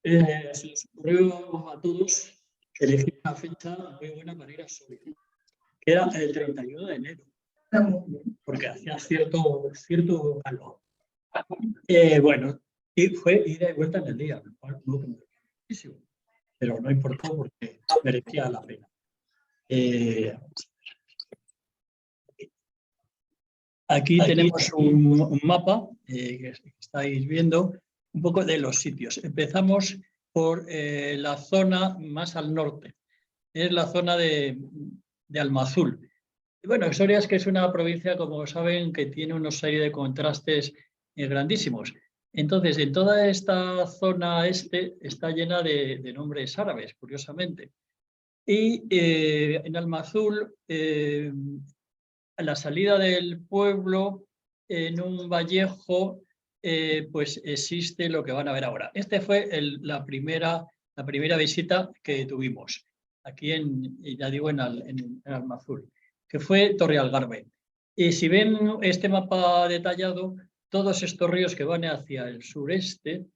Se les ocurrió a todos elegir una fecha muy buena para ir a Soria, que era el 31 de enero, porque hacía cierto calor. Bueno, y fue ida y vuelta en el día, lo cual no cambió muchísimo, pero no importó porque merecía la pena. Aquí tenemos un mapa que estáis viendo un poco de los sitios. Empezamos por la zona más al norte, es la zona de Almazul. Y bueno, Soria es que es una provincia, como saben, que tiene una serie de contrastes grandísimos. Entonces, en toda esta zona este está llena de nombres árabes, curiosamente. Y en Almazul, a la salida del pueblo, en un vallejo, pues existe lo que van a ver ahora. Este fue la primera visita que tuvimos aquí ya digo, en Almazul, que fue Torrealgarve. Y si ven este mapa detallado, todos estos ríos que van hacia el sureste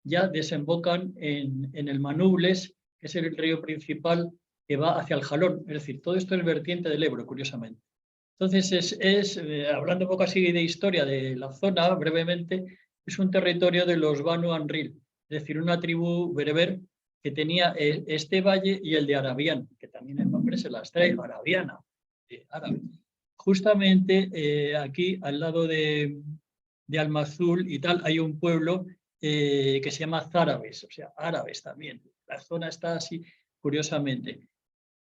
ya desembocan en el Manubles, que es el río principal que va hacia el Jalón. Es decir, todo esto es vertiente del Ebro, curiosamente. Entonces, hablando un poco así de historia de la zona, brevemente, es un territorio de los Banu Anril, es decir, una tribu bereber que tenía este valle y el de Arabián, que también el nombre se las trae, Arabiana, árabe. Justamente aquí, al lado de Almazul y tal, hay un pueblo que se llama Zárabes, o sea, árabes también. La zona está así, curiosamente.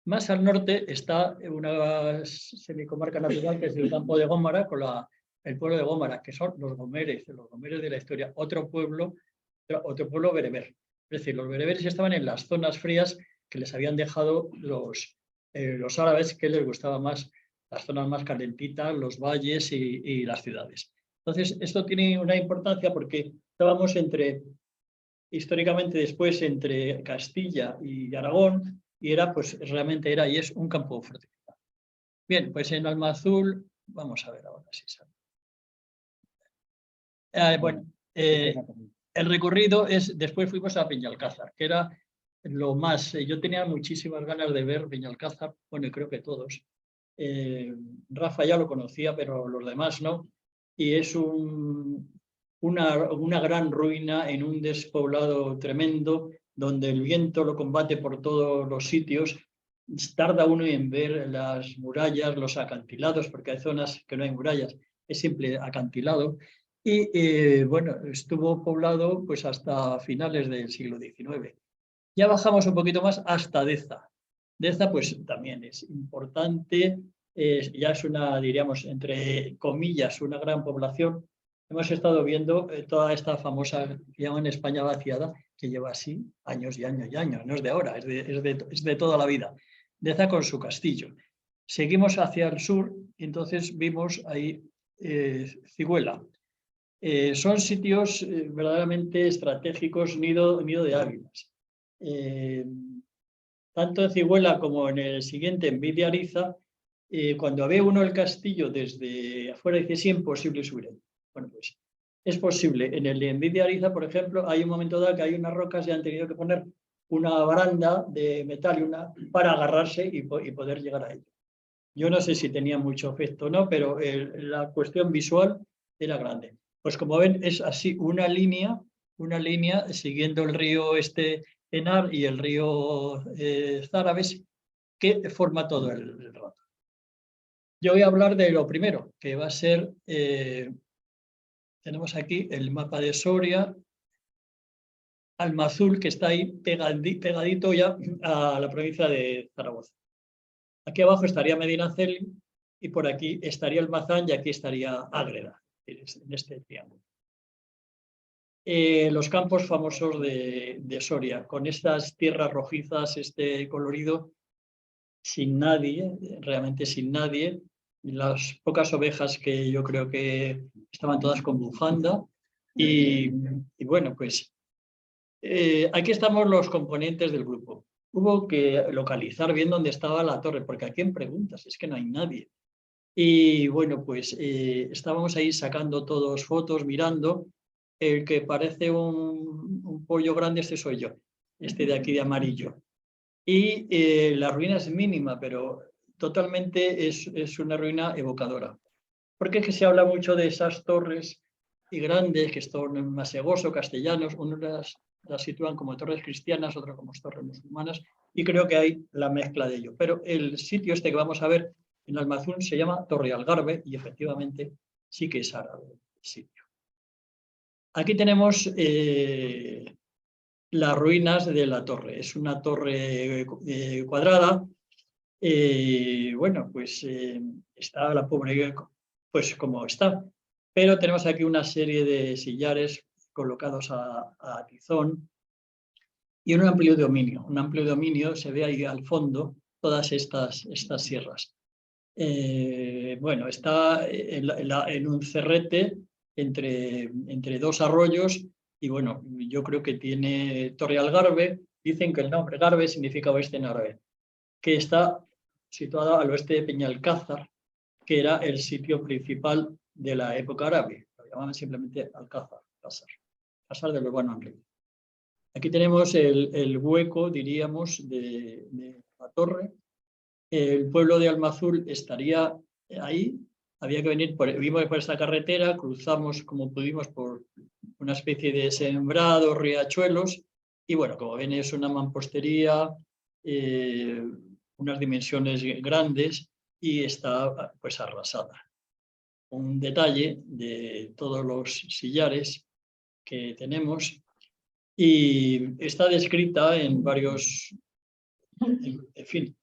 Más al norte está una semicomarca natural que es el campo de Gómara, con el pueblo de Gómara, que son los gomeres de la historia, otro pueblo bereber. Es decir, los bereberes estaban en las zonas frías que les habían dejado los árabes, que les gustaba más las zonas más calentitas, los valles y las ciudades. Entonces, esto tiene una importancia porque estábamos históricamente después entre Castilla y Aragón, y realmente era y es un campo fortificado. Bien, pues en Almazul, vamos a ver ahora si sale. El recorrido después fuimos a Peñalcázar, que era lo más, yo tenía muchísimas ganas de ver Peñalcázar, bueno, y creo que todos. Rafa ya lo conocía, pero los demás no, y es una gran ruina en un despoblado tremendo, donde el viento lo combate por todos los sitios. Tarda uno en ver las murallas, los acantilados, porque hay zonas que no hay murallas, es simple acantilado. Y bueno, estuvo poblado pues hasta finales del siglo XIX. Ya bajamos un poquito más hasta Deza. Deza pues también es importante, ya es diríamos, entre comillas, una gran población. Hemos estado viendo toda esta famosa, que llaman España vaciada, que lleva así años y años y años, no es de ahora, es de toda la vida. Deza con su castillo. Seguimos hacia el sur y entonces vimos ahí Cigüela. Son sitios verdaderamente estratégicos, nido de águilas. Tanto en Cigüela como en el siguiente, en Vidiariza, cuando ve uno el castillo desde afuera dice, es imposible subir ahí. Bueno, pues es posible. En el de Vidiariza, por ejemplo, hay un momento dado que hay unas rocas y han tenido que poner una baranda de metal para agarrarse y poder llegar a ello. Yo no sé si tenía mucho efecto o no, pero la cuestión visual era grande. Pues como ven, es así una línea siguiendo el río Henar y el río Zárabes, que forma todo el rato. Yo voy a hablar de lo primero, que va a ser, tenemos aquí el mapa de Soria, Almazul, que está ahí pegadito ya a la provincia de Zaragoza. Aquí abajo estaría Medinaceli y por aquí estaría Almazán y aquí estaría Ágreda, en este triángulo. Los campos famosos de Soria, con estas tierras rojizas, este colorido, sin nadie, realmente sin nadie. Las pocas ovejas que yo creo que estaban todas con bufanda. Y bueno, pues aquí estamos los componentes del grupo. Hubo que localizar bien dónde estaba la torre, porque ¿a quién preguntas? Es que no hay nadie. Y bueno, pues estábamos ahí sacando todos fotos, mirando. el que parece un pollo grande, este soy yo, este de aquí de amarillo. Y la ruina es mínima, pero totalmente es una ruina evocadora. Porque es que se habla mucho de esas torres y grandes, que son masegoso, castellanos, unos las sitúan como torres cristianas, otros como torres musulmanas, y creo que hay la mezcla de ello. Pero el sitio este que vamos a ver en Almazún se llama Torre Algarve y efectivamente sí que es árabe el sitio. Aquí tenemos las ruinas de la torre. Es una torre cuadrada. Bueno, pues está la pobre pues como está. Pero tenemos aquí una serie de sillares colocados a tizón y un amplio dominio. Un amplio dominio, se ve ahí al fondo todas estas sierras. Bueno, está en un cerrete entre dos arroyos y bueno, yo creo que tiene Torre Algarve. Dicen que el nombre Garve significa oeste en árabe, que está situada al oeste de Peñalcázar, que era el sitio principal de la época árabe. Lo llamaban simplemente Alcázar, Casar del Urbano Enrique. Aquí tenemos el hueco, diríamos, de la torre. El pueblo de Almazul estaría ahí. Había que venir, vimos por esta carretera, cruzamos como pudimos por una especie de sembrados, riachuelos, y bueno, como ven es una mampostería, unas dimensiones grandes y está pues arrasada. Un detalle de todos los sillares que tenemos y está descrita en varios, en fin,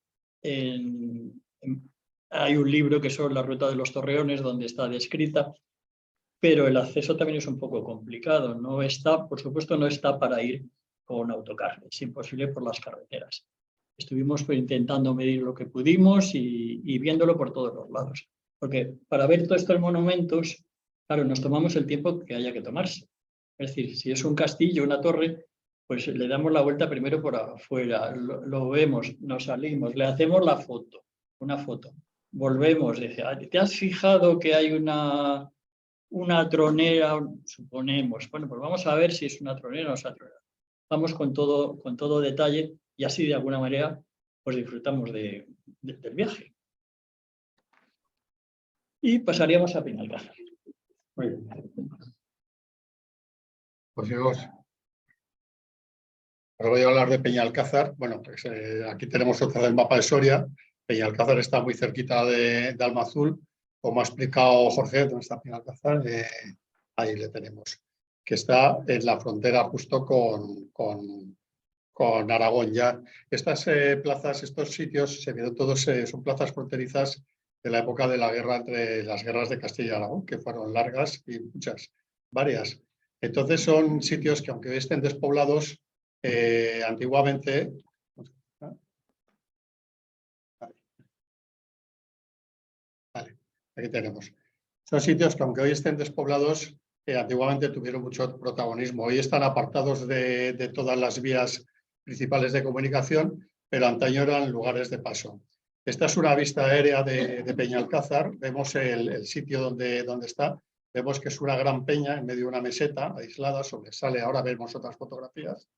hay un libro que son La Ruta de los Torreones donde está descrita, pero el acceso también es un poco complicado. No está, por supuesto, no está para ir con autocar, es imposible por las carreteras. Estuvimos pues, intentando medir lo que pudimos y viéndolo por todos los lados. Porque para ver todos estos monumentos, claro, nos tomamos el tiempo que haya que tomarse. Es decir, si es un castillo, una torre, pues le damos la vuelta primero por afuera, lo vemos, nos salimos, le hacemos la foto, una foto. Volvemos, dice, ¿te has fijado que hay una tronera? Suponemos. Bueno, pues vamos a ver si es una tronera o no es una tronera. Vamos con todo detalle y así de alguna manera pues disfrutamos del viaje. Y pasaríamos a Peñalcázar. Muy bien. Pues chicos, ahora voy a hablar de Peñalcázar. Bueno, pues aquí tenemos otra del mapa de Soria. Peñalcázar está muy cerquita de Almazul. Como ha explicado Jorge, ¿dónde está Peñalcázar? Ahí le tenemos, que está en la frontera justo con Aragón ya. Estas plazas, estos sitios, se vieron todos, son plazas fronterizas de la época de la guerra entre las guerras de Castilla y Aragón, que fueron largas y muchas, varias. Entonces son sitios que aunque estén despoblados, antiguamente... Vale, aquí tenemos. Son sitios que aunque hoy estén despoblados, antiguamente tuvieron mucho protagonismo. Hoy están apartados de todas las vías principales de comunicación, pero antaño eran lugares de paso. Esta es una vista aérea de Peñalcázar. Vemos el sitio donde está. Vemos que es una gran peña en medio de una meseta aislada, sobresale. Ahora vemos otras fotografías.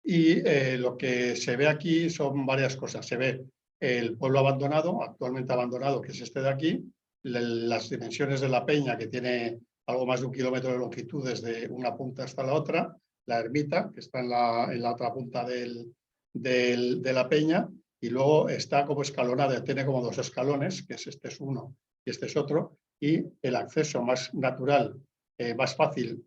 Y lo que se ve aquí son varias cosas. Se ve el pueblo abandonado, actualmente abandonado, que es este de aquí, las dimensiones de la peña, que tiene algo más de 1 kilómetro de longitud desde una punta hasta la otra, la ermita, que está en la otra punta de la peña, y luego está como escalonada, tiene como 2 escalones, que este es uno y este es otro, y el acceso más natural, más fácil,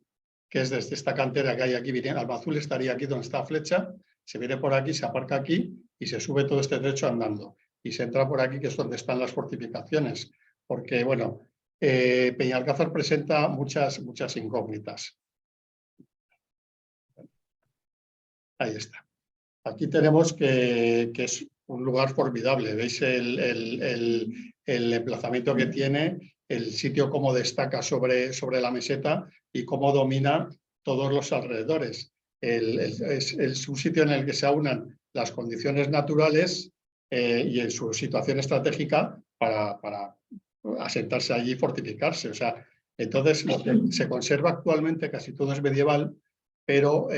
que es desde esta cantera que hay aquí, Almazul estaría aquí donde está Flecha, se viene por aquí, se aparca aquí y se sube todo este trecho andando. Y se entra por aquí, que es donde están las fortificaciones, porque, bueno, Peñalcázar presenta muchas incógnitas. Ahí está. Aquí tenemos que es un lugar formidable. Veis el emplazamiento que tiene, el sitio cómo destaca sobre la meseta y cómo domina todos los alrededores. Es un sitio en el que se aunan las condiciones naturales y en su situación estratégica para asentarse allí y fortificarse. O sea, Entonces, lo que se conserva actualmente casi todo es medieval, pero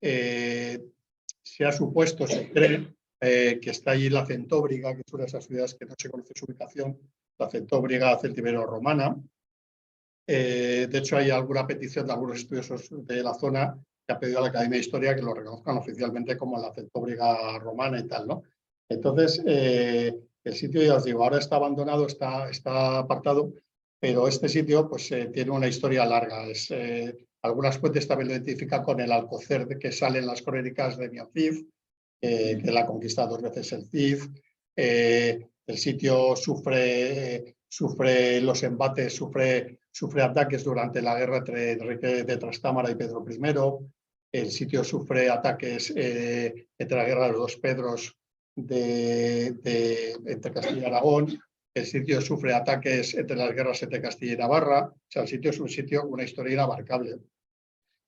se ha supuesto, se cree, que está allí la Centóbriga, que es una de esas ciudades que no se conoce su ubicación, la Centóbriga celtibero-romana. De hecho, hay alguna petición de algunos estudiosos de la zona que ha pedido a la Academia de Historia que lo reconozcan oficialmente como la Centóbriga romana y tal, ¿no? Entonces, el sitio, ya os digo, ahora está abandonado, está apartado, pero este sitio pues, tiene una historia larga. Algunas fuentes también lo identifican con el Alcocer que sale en las crónicas de Miocif, que la ha conquistado 2 veces el Cid. El sitio sufre los embates, sufre ataques durante la guerra entre Enrique de Trastámara y Pedro I. El sitio sufre ataques entre la guerra de los 2 Pedros entre Castilla y Aragón. El sitio sufre ataques entre las guerras entre Castilla y Navarra. O sea, el sitio es un sitio, una historia inabarcable.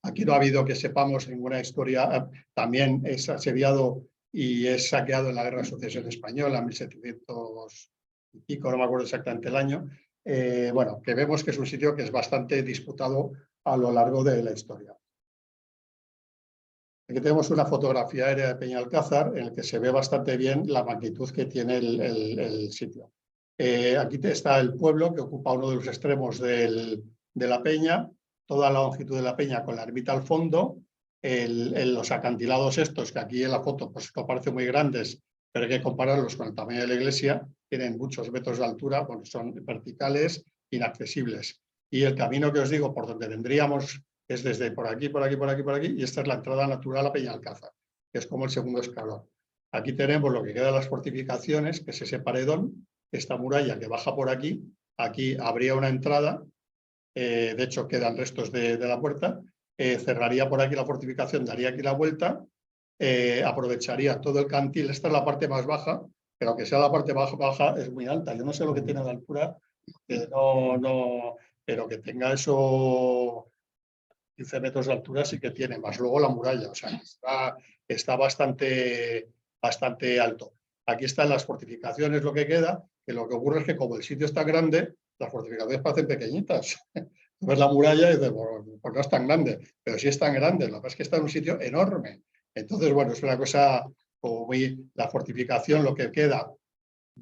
Aquí no ha habido, que sepamos, ninguna historia. También es asediado y es saqueado en la Guerra de Sucesión Española, 1700 y pico, no me acuerdo exactamente el año. Bueno, que vemos que es un sitio que es bastante disputado a lo largo de la historia. Aquí tenemos una fotografía aérea de Peñalcázar en la que se ve bastante bien la magnitud que tiene el sitio. Aquí está el pueblo que ocupa uno de los extremos de la peña, toda la longitud de la peña con la ermita al fondo, los acantilados estos, que aquí en la foto pues esto parece muy grandes, pero hay que compararlos con el tamaño de la iglesia, tienen muchos metros de altura, bueno, son verticales, inaccesibles. Y el camino que os digo, por donde vendríamos, es desde por aquí, por aquí, por aquí, por aquí, y esta es la entrada natural a Peñalcázar, que es como el segundo escalón. Aquí tenemos lo que queda de las fortificaciones, que es ese paredón, esta muralla que baja por aquí. Aquí habría una entrada, de hecho quedan restos de la puerta, cerraría por aquí la fortificación, daría aquí la vuelta, aprovecharía todo el cantil. Esta es la parte más baja, pero aunque sea la parte baja es muy alta. Yo no sé lo que tiene de altura, pero que tenga eso 15 metros de altura sí que tiene, más luego la muralla, o sea, está bastante alto. Aquí están las fortificaciones, lo que queda, que lo que ocurre es que como el sitio está grande, las fortificaciones parecen pequeñitas. Ves la muralla y dices, pues no es tan grande, pero sí es tan grande, lo que pasa es que está en un sitio enorme. Entonces, bueno, es una cosa como muy... La fortificación, lo que queda,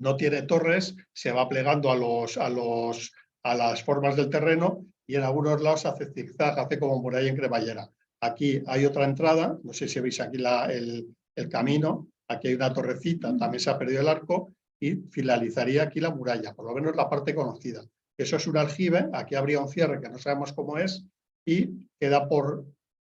no tiene torres, se va plegando a las formas del terreno y en algunos lados hace zigzag, hace como muralla en cremallera. Aquí hay otra entrada, no sé si veis aquí el camino, aquí hay una torrecita, también se ha perdido el arco y finalizaría aquí la muralla, por lo menos la parte conocida. Eso es un aljibe, aquí habría un cierre que no sabemos cómo es y queda por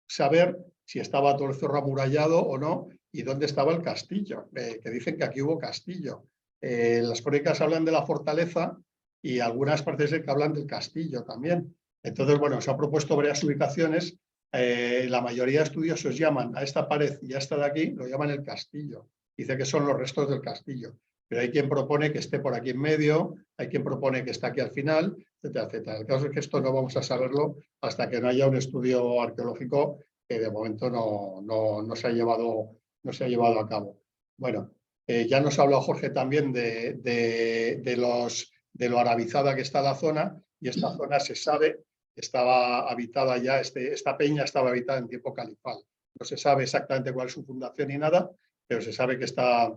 saber si estaba todo el cerro amurallado o no y dónde estaba el castillo, que dicen que aquí hubo castillo. Las crónicas hablan de la fortaleza y algunas partes que hablan del castillo también. Entonces, bueno, se ha propuesto varias ubicaciones. La mayoría de estudiosos llaman a esta pared y a esta de aquí, lo llaman el castillo. Dice que son los restos del castillo. Pero hay quien propone que esté por aquí en medio, hay quien propone que está aquí al final, etcétera, etcétera. El caso es que esto no vamos a saberlo hasta que no haya un estudio arqueológico que de momento no se ha llevado a cabo. Bueno, ya nos ha hablado Jorge también de lo arabizada que está la zona, y esta zona se sabe que estaba habitada ya, esta peña estaba habitada en tiempo califal. No se sabe exactamente cuál es su fundación ni nada, pero se sabe que está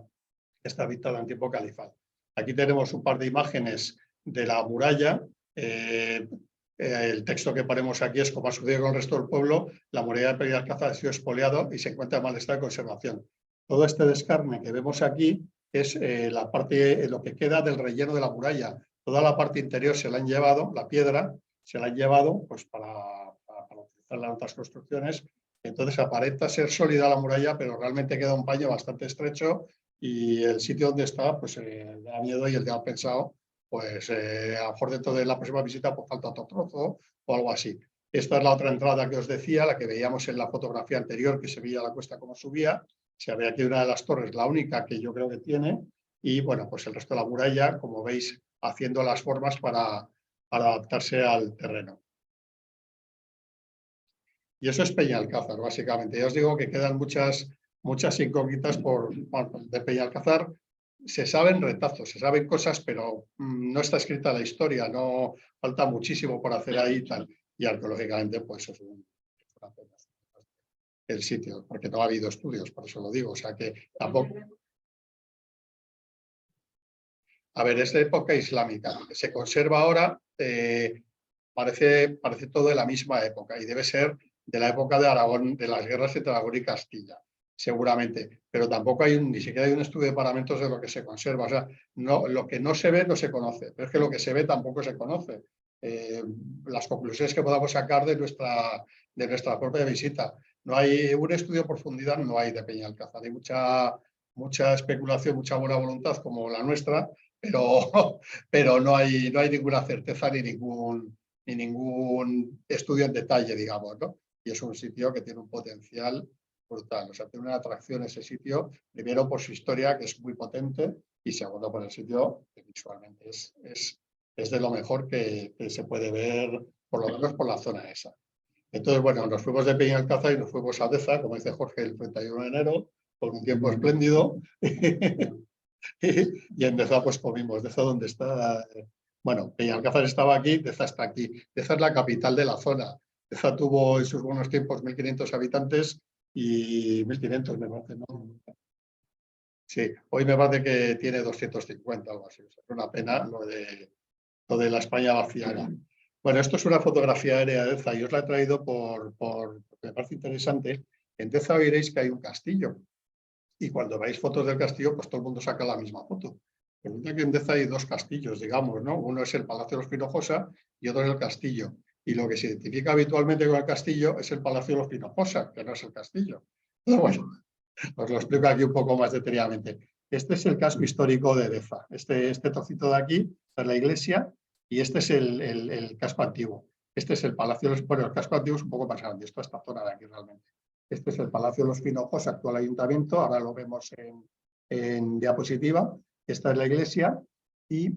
habitada en tiempo califal. Aquí tenemos un par de imágenes de la muralla. El texto que ponemos aquí es: como ha sucedido con el resto del pueblo, la muralla de Peñalcázar ha sido expoliado y se encuentra en mal estado de conservación. Todo este descarne que vemos aquí es la parte, lo que queda del relleno de la muralla. Toda la parte interior se la han llevado, la piedra, se la han llevado pues, para utilizarla en otras construcciones. Entonces aparenta ser sólida la muralla, pero realmente queda un paño bastante estrecho y el sitio donde está pues da miedo, y el que ha pensado pues a lo mejor dentro de la próxima visita pues falta otro trozo o algo así. Esta es la otra entrada que os decía, la que veíamos en la fotografía anterior, que se veía la cuesta como subía. Se ve aquí una de las torres, la única que yo creo que tiene, y bueno, pues el resto de la muralla, como veis, haciendo las formas para adaptarse al terreno. Y eso es Peñalcázar, básicamente. Ya os digo que quedan muchas incógnitas de Peñalcázar. se saben retazos, se saben cosas, pero no está escrita la historia, no falta muchísimo por hacer ahí y tal. Y arqueológicamente, pues es una pena el sitio, porque no ha habido estudios, por eso lo digo. O sea que tampoco. A ver, es de época islámica. Lo que se conserva ahora parece todo de la misma época y debe ser de la época de Aragón, de las guerras entre Aragón y Castilla, seguramente. Pero tampoco hay ni siquiera hay un estudio de paramentos de lo que se conserva. O sea, no, lo que no se ve no se conoce, pero es que lo que se ve tampoco se conoce. Las conclusiones que podamos sacar de nuestra propia visita. No hay un estudio de profundidad, no hay de Peñalcázar. Hay mucha especulación, mucha buena voluntad como la nuestra, pero no hay ninguna certeza ni ningún estudio en detalle, digamos, ¿no? Y es un sitio que tiene un potencial brutal. O sea, tiene una atracción ese sitio, primero por su historia, que es muy potente, y segundo por el sitio, que visualmente es de lo mejor que se puede ver, por lo menos por la zona esa. Entonces, bueno, nos fuimos de Peñalcázar y nos fuimos a Deza, como dice Jorge, el 31 de enero, con un tiempo espléndido. Y en Deza pues comimos. Deza donde está, bueno, Peñalcázar estaba aquí, Deza está aquí. Deza es la capital de la zona. Deza tuvo en sus buenos tiempos 1.500 habitantes y 1.500 me parece, ¿no? Sí, hoy me parece que tiene 250 algo así. O sea, es una pena lo de la España vaciada. Bueno, esto es una fotografía aérea de Deza y os la he traído porque me parece interesante. En Deza veréis que hay un castillo. Y cuando veis fotos del castillo, pues todo el mundo saca la misma foto. Resulta que en Deza hay dos castillos, digamos, ¿no? Uno es el Palacio de los Pinojosa y otro es el castillo. Y lo que se identifica habitualmente con el castillo es el Palacio de los Pinojosa, que no es el castillo. Pero bueno, os lo explico aquí un poco más detalladamente. Este es el casco histórico de Deza. Este trocito de aquí es la iglesia y este es el casco antiguo. Este es el Palacio de los... Bueno, el casco antiguo es un poco más grande, esto es esta zona de aquí realmente. Este es el Palacio de los Pinojos, actual ayuntamiento, ahora lo vemos en diapositiva. Esta es la iglesia y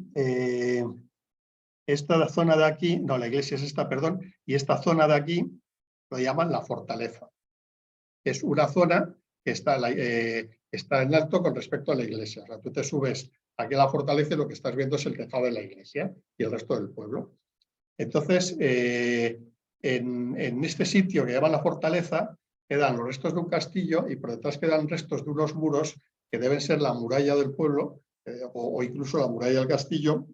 esta zona de aquí, no, la iglesia es esta, perdón, y esta zona de aquí lo llaman la fortaleza. Es una zona que está en alto con respecto a la iglesia. O sea, tú te subes aquí a la fortaleza y lo que estás viendo es el tejado de la iglesia y el resto del pueblo. Entonces, en este sitio que llaman la fortaleza, quedan los restos de un castillo y por detrás quedan restos de unos muros que deben ser la muralla del pueblo o incluso la muralla del castillo,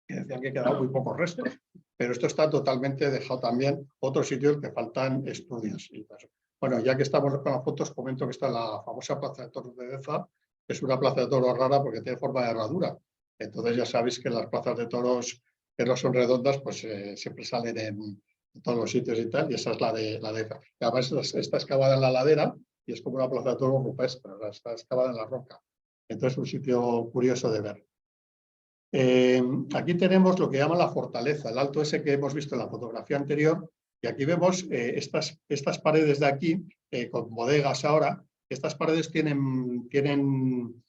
que decían que quedaban muy pocos restos. Pero esto está totalmente dejado también. Otros sitios que faltan estudios. Bueno, ya que estamos con las fotos, comento que está la famosa Plaza de Toros de Deza, que es una plaza de toros rara porque tiene forma de herradura. Entonces ya sabéis que las plazas de toros que no son redondas, pues siempre salen en todos los sitios y tal, y esa es la de Deza. Además está excavada en la ladera y es como una plaza de toros rupestre, está excavada en la roca. Entonces es un sitio curioso de ver. Aquí tenemos lo que llaman la fortaleza, el alto ese que hemos visto en la fotografía anterior, y aquí vemos estas paredes de aquí, con bodegas ahora. Estas paredes tienen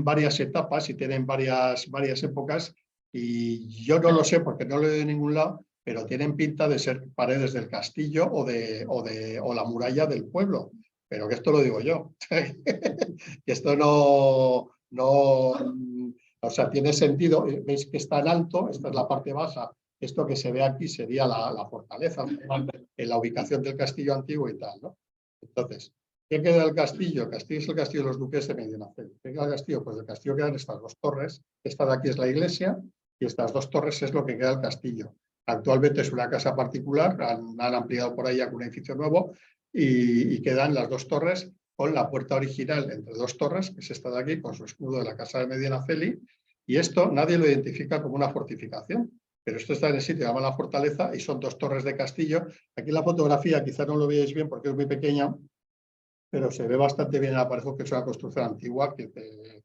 varias etapas y tienen varias épocas, y yo no lo sé porque no lo he de ningún lado, pero tienen pinta de ser paredes del castillo o la muralla del pueblo. Pero que esto lo digo yo. Que esto no, o sea, tiene sentido. Veis que está en alto, esta es la parte baja. Esto que se ve aquí sería la fortaleza, en la ubicación del castillo antiguo y tal, ¿no? Entonces, ¿qué queda del castillo? El castillo es el castillo de los duques de Medinaceli. ¿Qué queda del castillo? Pues del castillo quedan estas dos torres. Esta de aquí es la iglesia y estas dos torres es lo que queda del castillo. Actualmente es una casa particular, han ampliado por ahí con un edificio nuevo y quedan las dos torres con la puerta original entre dos torres, que es esta de aquí, con su escudo de la casa de Medinaceli, y esto nadie lo identifica como una fortificación, pero esto está en el sitio, se llama la fortaleza, y son dos torres de castillo. Aquí la fotografía quizá no lo veáis bien porque es muy pequeña, pero se ve bastante bien el aparejo, que es una construcción antigua que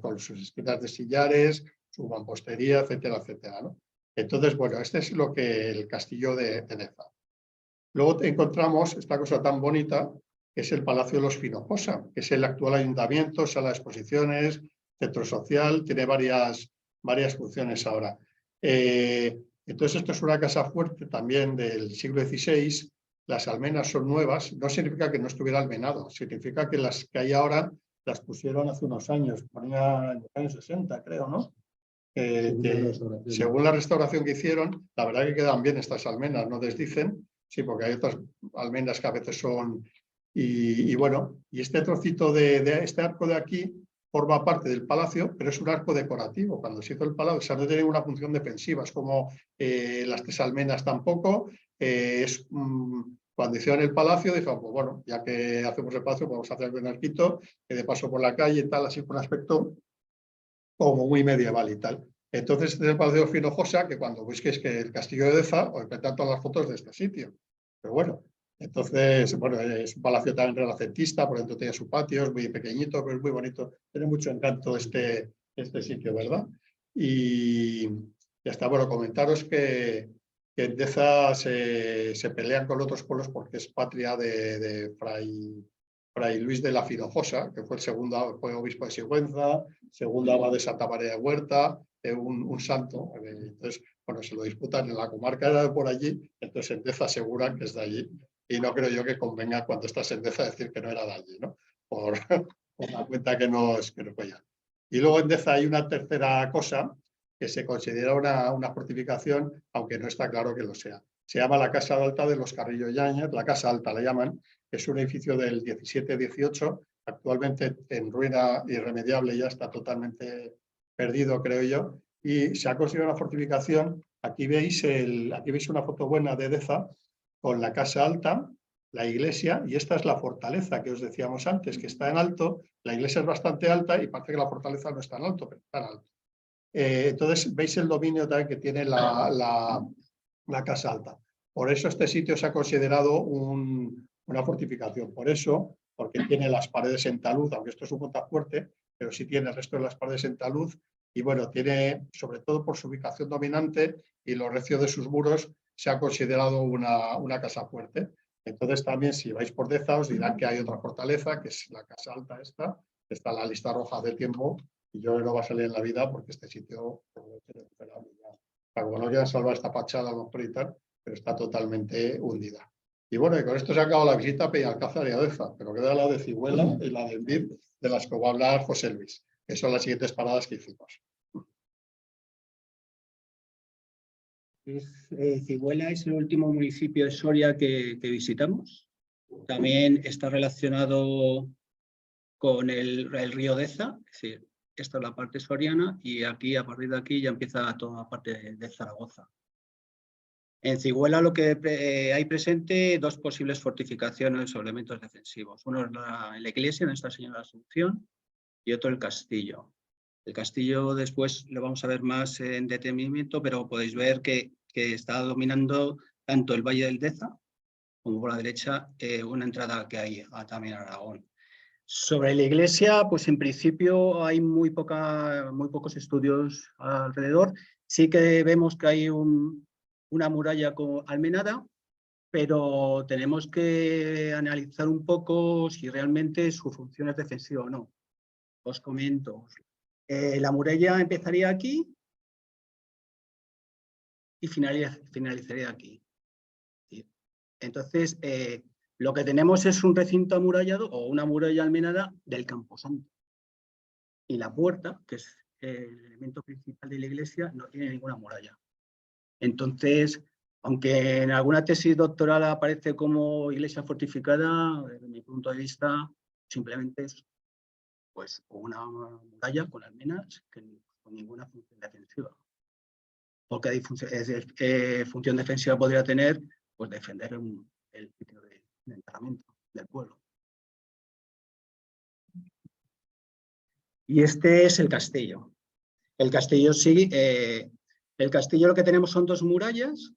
con sus esquinas de sillares, su mampostería, etcétera, etcétera, ¿no? Entonces, bueno, este es lo que el castillo de Deza. Luego encontramos esta cosa tan bonita, que es el Palacio de los Pinojosa, que es el actual ayuntamiento, sala de exposiciones, centro social, tiene varias funciones ahora. Entonces, esto es una casa fuerte también del siglo XVI. Las almenas son nuevas, no significa que no estuviera almenado, significa que las que hay ahora las pusieron hace unos años, ponía en los años 60, creo, ¿no? Según la restauración que hicieron, la verdad que quedan bien estas almenas, no desdicen, sí, porque hay otras almenas que a veces son... Y bueno, y este trocito de este arco de aquí forma parte del palacio, pero es un arco decorativo. Cuando se hizo el palacio, o sea, no tiene una función defensiva, es como las tres almenas tampoco. Cuando hicieron el palacio, dijeron, pues bueno, ya que hacemos el palacio, vamos a hacer el arquito, que de paso por la calle y tal, así con un aspecto como muy medieval y tal. Entonces, este es el Palacio de Hinojosa, que cuando busquéis que el castillo de Deza, os encuentran todas las fotos de este sitio. Pero bueno, entonces, bueno, es un palacio también renacentista, por dentro tiene su patio, es muy pequeñito, pero es muy bonito. Tiene mucho encanto este sitio, ¿verdad? Y ya está, bueno, comentaros que en Deza se pelean con otros pueblos porque es patria de Fray Luis de la Hinojosa, que fue fue obispo de Sigüenza, segundo abad de Santa María de Huerta, un santo. Entonces, bueno, se lo disputan en la comarca de por allí, entonces en Deza aseguran que es de allí. Y no creo yo que convenga cuando estás en Deza decir que no era de allí, ¿no? Por la cuenta que nos ya. Y luego en Deza hay una tercera cosa que se considera una fortificación, aunque no está claro que lo sea. Se llama la Casa Alta de los Carrillo Yáñez, la Casa Alta la llaman, es un edificio del 17-18, actualmente en ruina irremediable, ya está totalmente perdido, creo yo, y se ha conseguido una fortificación. Aquí veis una foto buena de Deza con la Casa Alta, la iglesia, y esta es la fortaleza que os decíamos antes, que está en alto. La iglesia es bastante alta y parece que la fortaleza no es tan alto, pero está en alto. Entonces veis el dominio también que tiene la Casa Alta. Por eso este sitio se ha considerado una fortificación. Por eso, porque tiene las paredes en talud, aunque esto es un contrafuerte, pero sí tiene el resto de las paredes en talud. Y bueno, tiene, sobre todo por su ubicación dominante y lo recio de sus muros, se ha considerado una casa fuerte. Entonces también, si vais por Deza, os dirán que hay otra fortaleza, que es la Casa Alta esta, que está en la lista roja del tiempo, y yo creo que no va a salir en la vida porque este sitio como no quieran salvar esta fachada a lo mejor y tal, pero está totalmente hundida. Y bueno, y con esto se ha acabado la visita a Peñalcázar y a Deza, pero queda la de Cigüela y la de Envid, de las que va a hablar José Luis, que son las siguientes paradas que hicimos. Cigüela es el último municipio de Soria que visitamos. También está relacionado con el río Deza, es decir, esta es la parte soriana y aquí, a partir de aquí, ya empieza toda la parte de Zaragoza. En Cigüela lo que hay presente dos posibles fortificaciones o elementos defensivos. Uno es la iglesia de Nuestra Señora de la Asunción y otro el castillo. El castillo después lo vamos a ver más en detenimiento, pero podéis ver que está dominando tanto el Valle del Deza como por la derecha una entrada que hay también a Aragón. Sobre la iglesia, pues en principio hay muy pocos estudios alrededor. Sí que vemos que hay una muralla almenada, pero tenemos que analizar un poco si realmente su función es defensiva o no. Os comento. La muralla empezaría aquí y finalizaría aquí. Entonces, lo que tenemos es un recinto amurallado o una muralla almenada del Camposanto. Y la puerta, que es el elemento principal de la iglesia, no tiene ninguna muralla. Entonces, aunque en alguna tesis doctoral aparece como iglesia fortificada, desde mi punto de vista, simplemente es pues, una muralla con almenas con ninguna función defensiva. Porque función defensiva podría tener pues, defender el sitio de enterramiento del pueblo. Y este es el castillo. El castillo sí, el castillo lo que tenemos son dos murallas.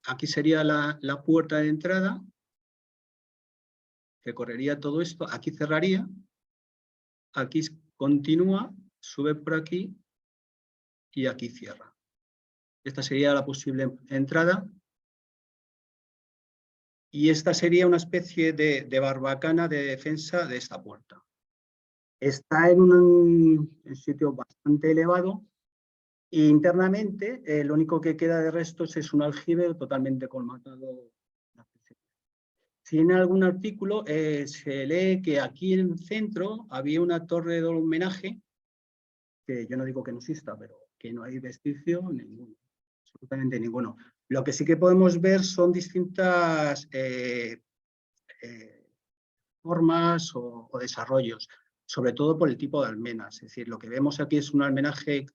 Aquí sería la puerta de entrada, que correría todo esto. Aquí cerraría, aquí continúa, sube por aquí y aquí cierra. Esta sería la posible entrada. Y esta sería una especie de barbacana de defensa de esta puerta. Está en un sitio bastante elevado e internamente lo único que queda de restos es un aljibe totalmente colmatado. si en algún artículo se lee que aquí en el centro había una torre de homenaje, que yo no digo que no exista, pero que no hay vestigio ninguno, absolutamente ninguno. Lo que sí que podemos ver son distintas formas o desarrollos, sobre todo por el tipo de almenas. Es decir, lo que vemos aquí es un almenaje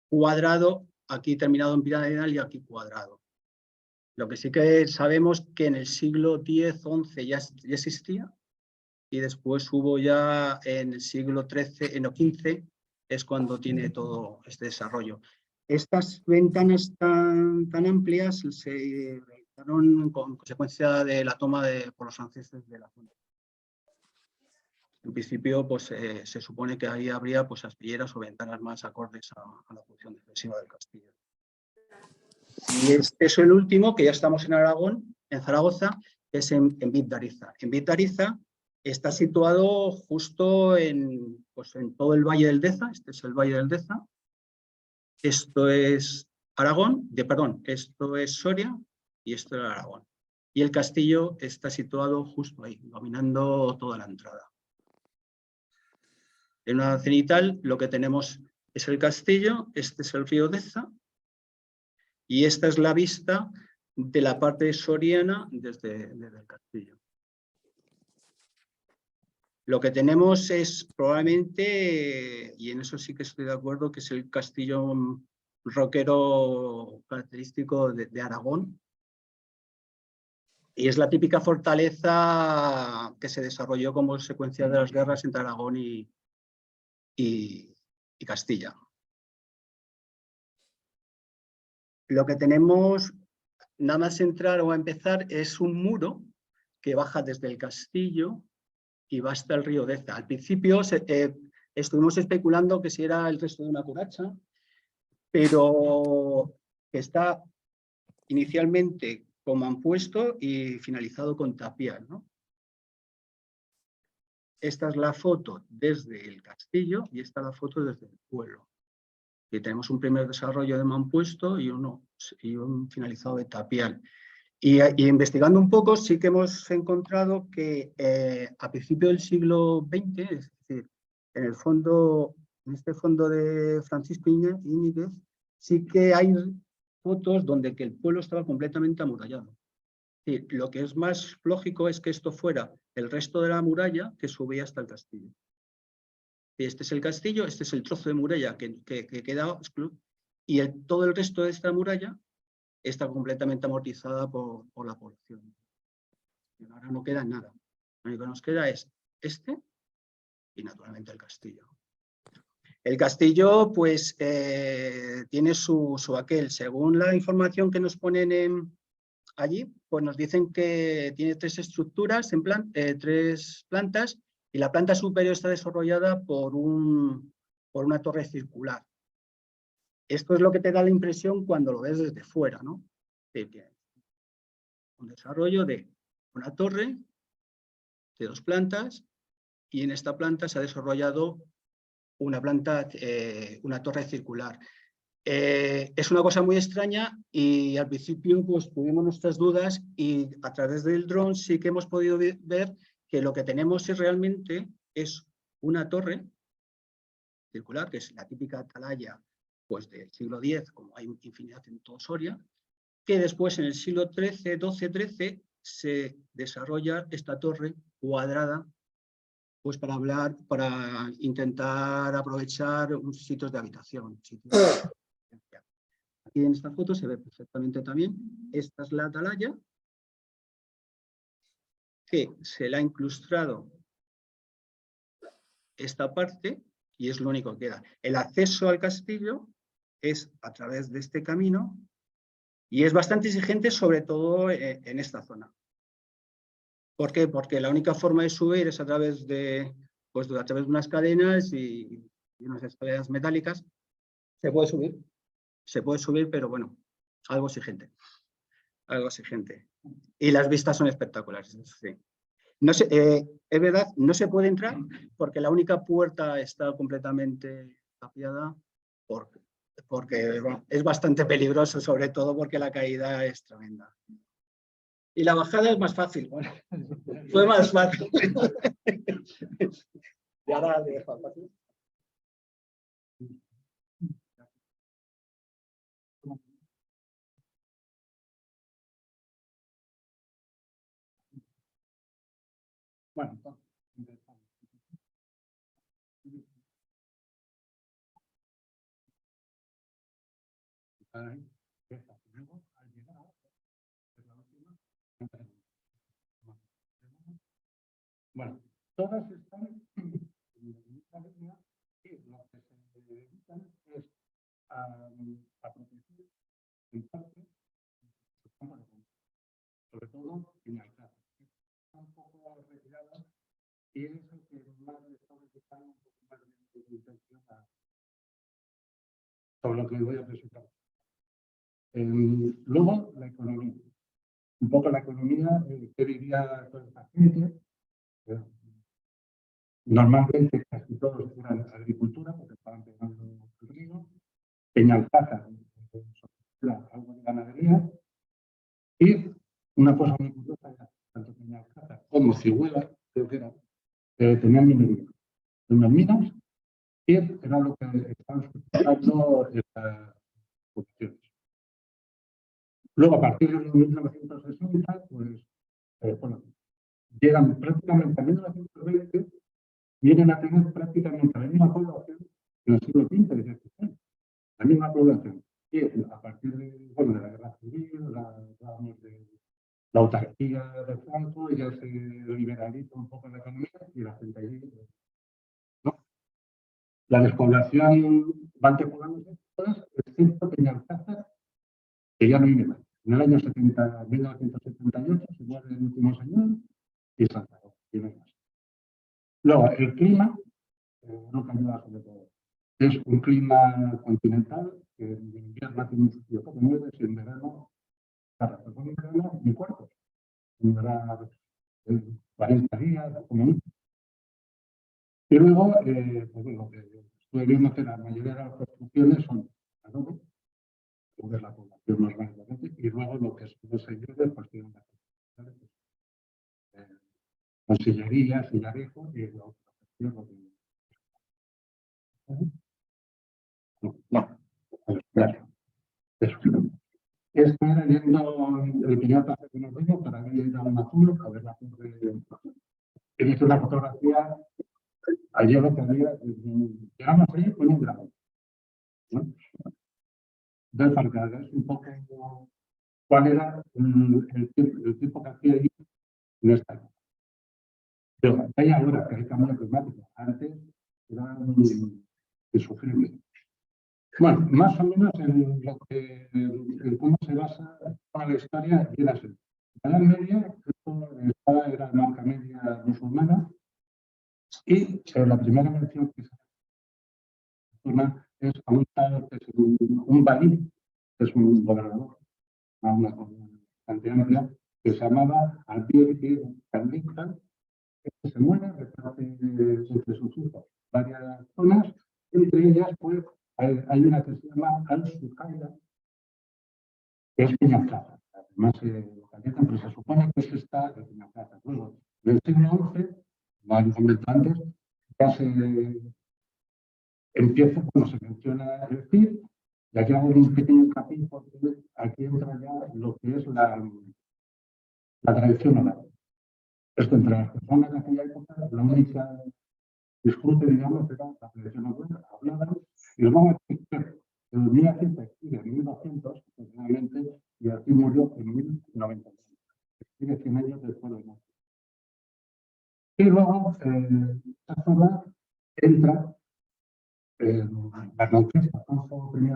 cuadrado, aquí terminado en piramidal y aquí cuadrado. Lo que sí que sabemos que en el siglo X-XI ya existía, y después hubo ya en el siglo XIII, en el XV, es cuando tiene todo este desarrollo. Estas ventanas tan amplias se realizaron con consecuencia de la toma por los franceses de la zona. En principio, pues, se supone que ahí habría pues, aspilleras o ventanas más acordes a la función defensiva del castillo. Y este es el último, que ya estamos en Aragón, en Zaragoza, que es en Vit-d'Ariza. En Vit-d'Ariza está situado justo pues, en todo el Valle del Deza. Este es el Valle del Deza. Esto es Aragón, esto es Soria y esto es Aragón. Y el castillo está situado justo ahí, dominando toda la entrada. En una cenital lo que tenemos es el castillo, este es el río Deza, y esta es la vista de la parte soriana desde el castillo. Lo que tenemos es probablemente, y en eso sí que estoy de acuerdo, que es el castillo roquero característico de Aragón. Y es la típica fortaleza que se desarrolló como consecuencia de las guerras entre Aragón y Castilla. Lo que tenemos, nada más entrar o a empezar, es un muro que baja desde el castillo y va hasta el río Deza. Al principio estuvimos especulando que si era el resto de una curacha, pero está inicialmente con mampuesto y finalizado con tapial, ¿no? Esta es la foto desde el castillo y esta es la foto desde el pueblo. Y tenemos un primer desarrollo de mampuesto y un finalizado de tapial. Y investigando un poco, sí que hemos encontrado que a principios del siglo XX, es decir, en este fondo de Francisco Íñiguez, sí que hay fotos donde que el pueblo estaba completamente amurallado. Es decir, lo que es más lógico es que esto fuera el resto de la muralla que subía hasta el castillo. Este es el castillo, este es el trozo de muralla que queda, y todo el resto de esta muralla está completamente amortizada por la población. Y ahora no queda nada. Lo único que nos queda es este y naturalmente el castillo. El castillo, pues, tiene su aquel. Según la información que nos ponen allí, pues nos dicen que tiene tres estructuras, tres plantas, y la planta superior está desarrollada por una torre circular. Esto es lo que te da la impresión cuando lo ves desde fuera, ¿no? Un desarrollo de una torre de 2 plantas, y en esta planta se ha desarrollado una torre circular. Es una cosa muy extraña y al principio pues, tuvimos nuestras dudas, y a través del dron sí que hemos podido ver que lo que tenemos realmente es una torre circular, que es la típica atalaya pues, del siglo X, como hay infinidad en todo Soria, que después en el siglo XIII, XII, se desarrolla esta torre cuadrada pues para intentar aprovechar sitios de habitación. Aquí en esta foto se ve perfectamente también. Esta es la atalaya que se le ha incrustado esta parte y es lo único que queda. El acceso al castillo es a través de este camino y es bastante exigente, sobre todo en esta zona. ¿Por qué? Porque la única forma de subir es a través de unas cadenas y unas escaleras metálicas. Se puede subir, pero bueno, algo exigente. Algo exigente. Y las vistas son espectaculares, sí. No sé, es verdad, no se puede entrar porque la única puerta está completamente tapiada porque bueno, es bastante peligroso, sobre todo porque la caída es tremenda. Y la bajada es más fácil. Bueno, fue más fácil. Y ahora le dejo fácil. Bueno, entonces, empezamos. Bueno, todas están en la misma línea y lo que se dedican es a proteger en parte los campos de control, sobre todo en Alcázar. Está un poco retirada y es el que más le está dedicando un poco más de intención sobre lo que voy a presentar. Luego, la economía. Un poco la economía que vivía toda esta gente. Normalmente casi todos eran agricultura, porque estaban pegando el río. Peñalcázar, algo de ganadería. Y una cosa muy curiosa, tanto Peñalcázar como Cihuela, creo que era, tenían minería. Unas minas, y era lo que estaban sustentando estas posiciones. Luego, a partir de 1960, pues, bueno, llegan prácticamente a 1920, vienen a tener prácticamente la misma población en el siglo XV y XVI, la misma población. Y a partir de, bueno, de la guerra civil, de la autarquía de Franco, ya se liberaliza un poco la economía y la gente ahí, ¿no? La despoblación va despoblándose todas, excepto Peñalcázar, que ya no vive más. En el año 1978 se muere el último señor y se acabó, y no hay más. Luego, el clima, no cambia sobre todo. Es un clima continental, que en invierno hace mucho frío, como 9, y en verano, claro, pues en verano ni cuartos. En verano 40 días, como mucho. Y luego, pues bueno, estuve viendo que la mayoría de las construcciones son adobe, que es la población normal de la gente, y luego lo que son los señores, pues tienen las consillería, sillarejo y la otra gestión. No, claro. Eso. Esto era yendo el primer paso que nos dimos para ir a un azul, a ver la torre. He visto una fotografía ayer lo que había, llegamos ahí con un grado, ¿no? Entonces, para que hagáis un poco cuál era el tiempo que hacía ahí en esta época. Pero hay ahora que hay cambio climático. Antes era insufrible. Bueno, más o menos en cómo se basa toda la historia y la serie. En la Edad Media, esto era marca media musulmana y la primera mención que se hace es a un tal, que es un balí, que es un gobernador, una cantidad amplia, que se llamaba Abir Carlita, que se muere, reparte entre sus hijos varias zonas, entre ellas pues hay una que se llama Al-Suhaila, que es Peñalcázar. Además se localizan, pero se supone que es esta de Peñalcázar. Luego, en el siglo XI, lo han comentado antes, ya se empieza, bueno, se menciona el CID, y aquí hago un pequeño hincapié porque aquí entra ya lo que es la tradición oral. Esto entre las personas de aquella época, la única disfrute, digamos, era la tradición oral, hablada, y lo vamos a explicar. En 1900 y en 1900, aproximadamente, y aquí murió en 1090. Tiene 100 años después de muerte. Y luego, esta zona entra la conquista, Alfonso I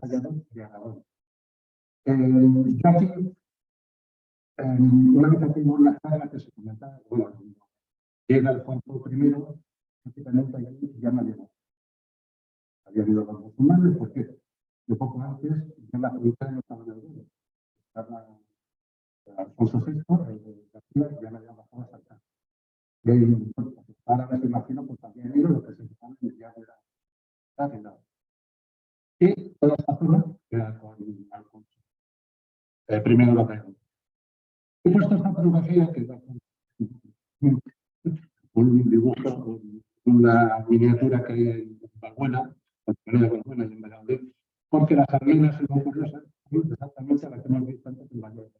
Valladolid de Aragón. Ya aquí, una vez aquí una saga que se comentaba, bueno, llega Alfonso I, prácticamente allí ya no había nada. Había habido los musulmanes, porque un poco antes ya la frontera no estaba en el mundo. Estaba Alfonso VI, García, ya no había bajado a saltar. Y ahí, ahora me imagino, pues también ido lo que se supone que ya era arreglado. Y toda esta zona era con Alfonso. Primero lo peor. He puesto esta fotografía que da un dibujo, una miniatura que hay en Valbuena, en Valladolid, porque las almenas son muy curiosas, exactamente las que hemos visto antes en Valladolid,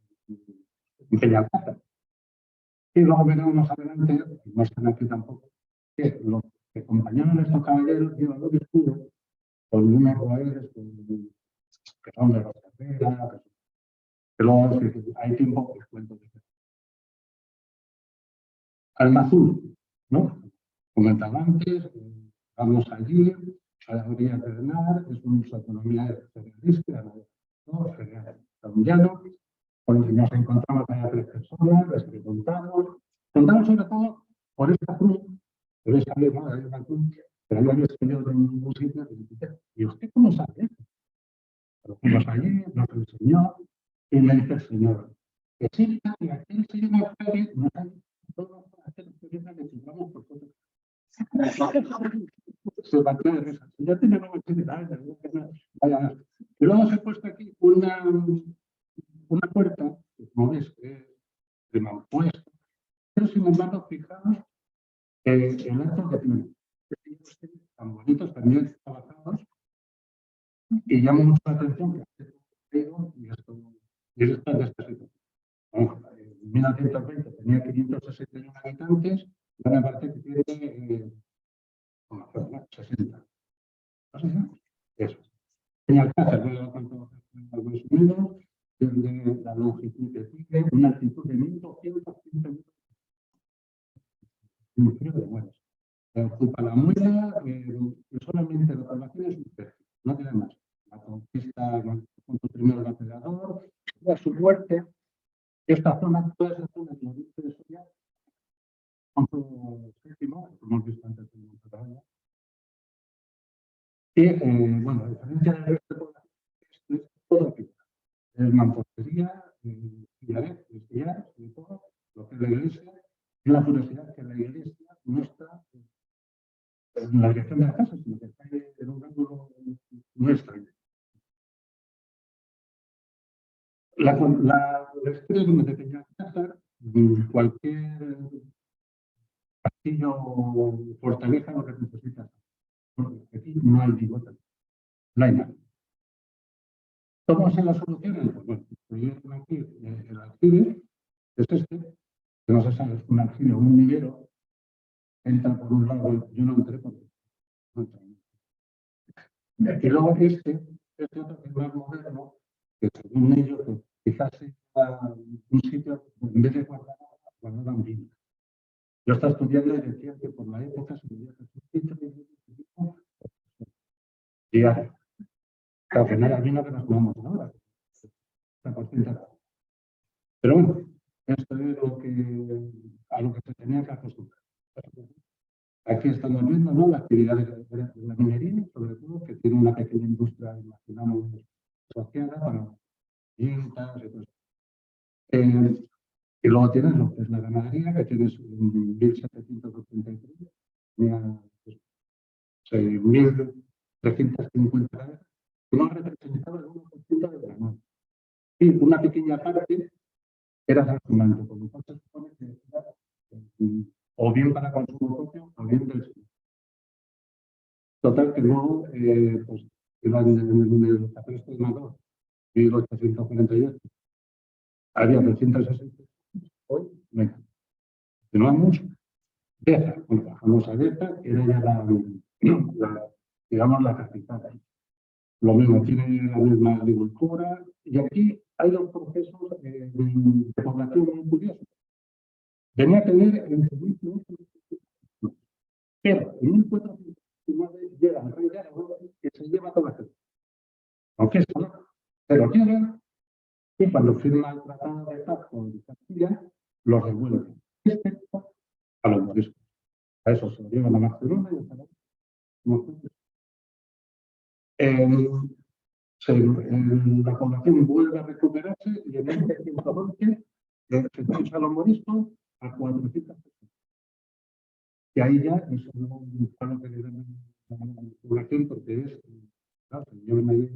en Peñalcázar. Y luego veremos más adelante, no están aquí tampoco, que los que acompañaban a estos caballeros llevan los escudos con unos roedores que son de los carreras, que luego, si hay tiempo, os cuento de eso. Almazul, ¿no? Comentaba antes, vamos allí, a la orilla del mar, es una economía cerealista, ¿no? Colombiano, nos encontramos allá 3 personas, les preguntamos sobre todo por esta cruz, pero esta vez no, hay una cruz, pero no había estudiado en ningún sitio, y usted cómo sabe eso. Lo fuimos allí, nos enseñó, y me dice el señor, que sí, que aquel se llama Félix, nos ha dicho todo para hacer experiencia que sigamos por todo. Se batió de risa. Ya tiene nueva actividad. Y luego se ha puesto aquí una puerta, que como ves, es de mampuesto, pero sin embargo, fijaos el arco que tiene. Tan bonitos, también trabajados, y llama mucho la atención que y esto es de esta situación. En 1920 tenía 561 habitantes, y ahora parece que tiene 60. Eso. Peñalcázar, voy a contar más o menos, desde la longitud que tiene, una altitud de 1215 metros. Un frío de buenas. Ocupa la muela, y solamente la población es un tercio, no tiene más. La conquista, junto primero el navegador, a su muerte, esta zona, toda esa zona que nos dice de Soria, con su séptimo, como hemos visto antes en Monterrey. Y, bueno, a diferencia del resto de población, esto es todo aquí. Es mampostería, sillar, sobre todo, lo que es la iglesia, y la curiosidad que la iglesia no está en la dirección de la casa, sino que está en un ángulo nuestro. La historia de Peñalcázar, cualquier castillo o fortaleza lo que necesita, porque aquí no hay bigotes, no hay nada. ¿Cómo se la solucionan? Pues bueno, proyectan aquí el aljibe, es este, que no se sabe, es un aljibe o un nivero, entra por un lado, yo no entré porque no entré. Y luego este otro que es más moderno, que según ellos, quizás sea un sitio, en vez de guardaban vino. Yo estaba estudiando y decía que por la época se podía hacer un sitio diario. Claro que no era vino que nos tomamos ahora. Pero bueno, esto es a lo que se tenía que acostumbrar. Aquí estamos viendo, ¿no?, la actividad de la minería, sobre todo, que tiene una pequeña industria, imaginamos, asociada para tintas y todo eso. Y luego tienes lo que es la ganadería, que tienes 1.783, 6.350 cabezas, que no representaba el 1% de ganado. Y una pequeña parte era trasplante, por lo cual se supone que era o bien para consumo propio o bien del suelo. Total, que luego, pues, iban en el capítulo de Madrid, 1848, había 260. Hoy, venga, continuamos. Deza, bueno, bajamos a Deza, que era ya digamos, la capital. Lo mismo, tiene la misma agricultura, y aquí hay dos procesos de población muy curiosos. Venía a tener en su mismo, pero en 1409 llega el rey de Aragón que se lleva toda la gente. Aunque eso no, pero llega, y cuando firma el tratado de paz con Castilla, los devuelve, excepto a los moriscos. A eso se lo llevan a Barcelona y a Zaragoza. La población vuelve a recuperarse y en 1911 se expulsa a los moriscos a 400 personas. Y ahí ya es un palo que le dan a la población porque es, claro, se llevan ahí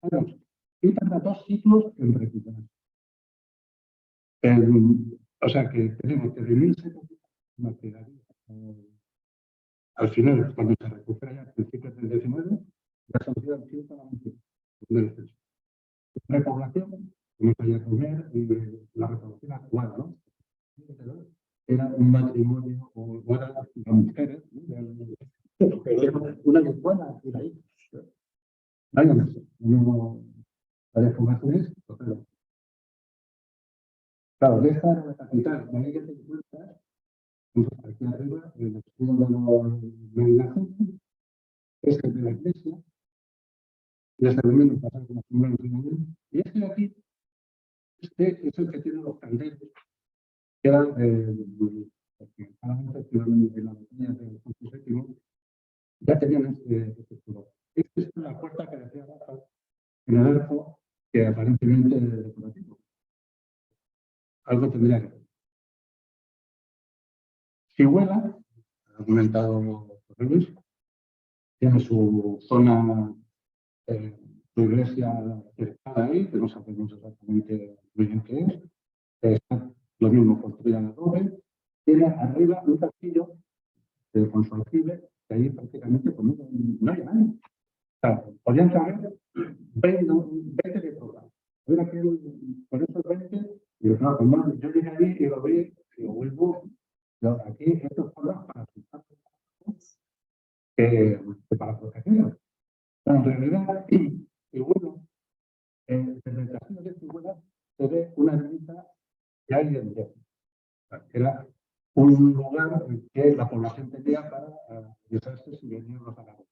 años. Y tarda 2 siglos en recuperarse. O sea que tenemos que de 1700 al final, cuando se recupera ya a principios del 19, ya se quedan 190 del censo. La población, no podía comer y la reproducción actual, ¿no? Era un matrimonio o eran las mujeres, ¿no? Una que buena, y ahí. Varias poblaciones, pero claro, de esta era la capital, de ahí que te encuentras, aquí arriba, el estudio de los medinajes, este de la iglesia, y este de menos pasar con los primeros de mañana, y este de aquí, este es el que tiene los candeles, que eran, claramente, en la batalla de Alfonso VII, ya tenían este color. Esta es la puerta que decía Rafa en el arco, que aparentemente es decorativo. Algo tendría que ver. Sihuela, ha comentado José Luis, tiene su zona, su iglesia cercana ahí, que no sabemos exactamente muy bien qué es. Está lo mismo construida en adobe. Tiene arriba un castillo con su aljibe, que ahí prácticamente pues, no hay nadie. O sea, podían caber 20 de programa. Hubiera que con esos 20, y no, pues no, yo llegué allí y lo vi, y lo vuelvo. Aquí estos son para asustar que para protegerlos. Pero en realidad, y bueno, desde el castillo de Sihuela se ve una ermita que hay en Yemen. Era un lugar que la población tenía para avisarse si venían los aragoneses.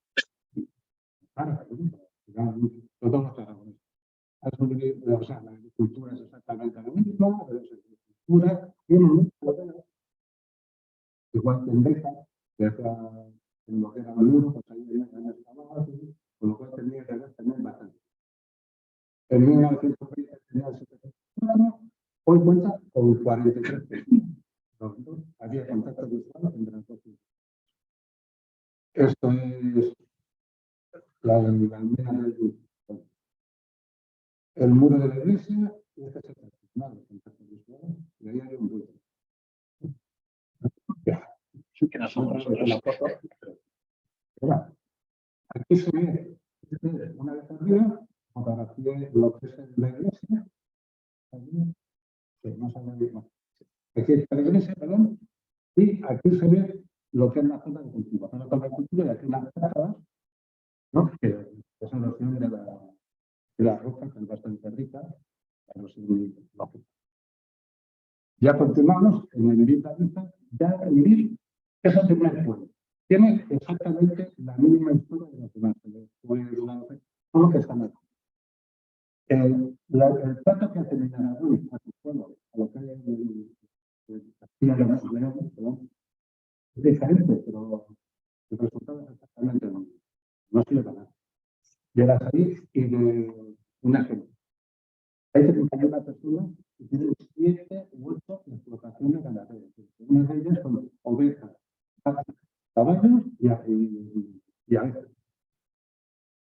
Todos los aragoneses. O sea, la agricultura es exactamente la misma, pero es agricultura, tiene mucho poder. Igual que en Beja, que en lo que era Maduro, pues ahí en el trabajo, con lo cual tenía que haber también bastante. En 1920 tenía el 74, hoy cuenta con 43. Había contacto visual entre las dos. Esto es la almena del grupo. El muro de la iglesia, y este es el contacto visual, y ahí hay un grupo. Que no somos nosotros la foto. Aquí se ve, una vez arriba, fotografía de lo que es la iglesia. Aquí está la iglesia, perdón, y aquí se ve lo que es la zona de cultivo. La zona de cultivo y aquí las casas, ¿no? Que son los fines de la roca, que es bastante rica, pero sin lógica. Ya continuamos en el Vita, ya el Vir es el primer pueblo. Tiene exactamente la misma historia de los demás. Todo lo que está mal. El trato que hace el Aragón a su pueblo, a lo que hay en Castilla y León, es diferente, pero el resultado es exactamente lo mismo. No sirve para nada. De la salida y de un ejemplo. Hay 71 personas que tienen 7 u 8 explotaciones ganaderas. Una de ellas son ovejas, caballos y aves.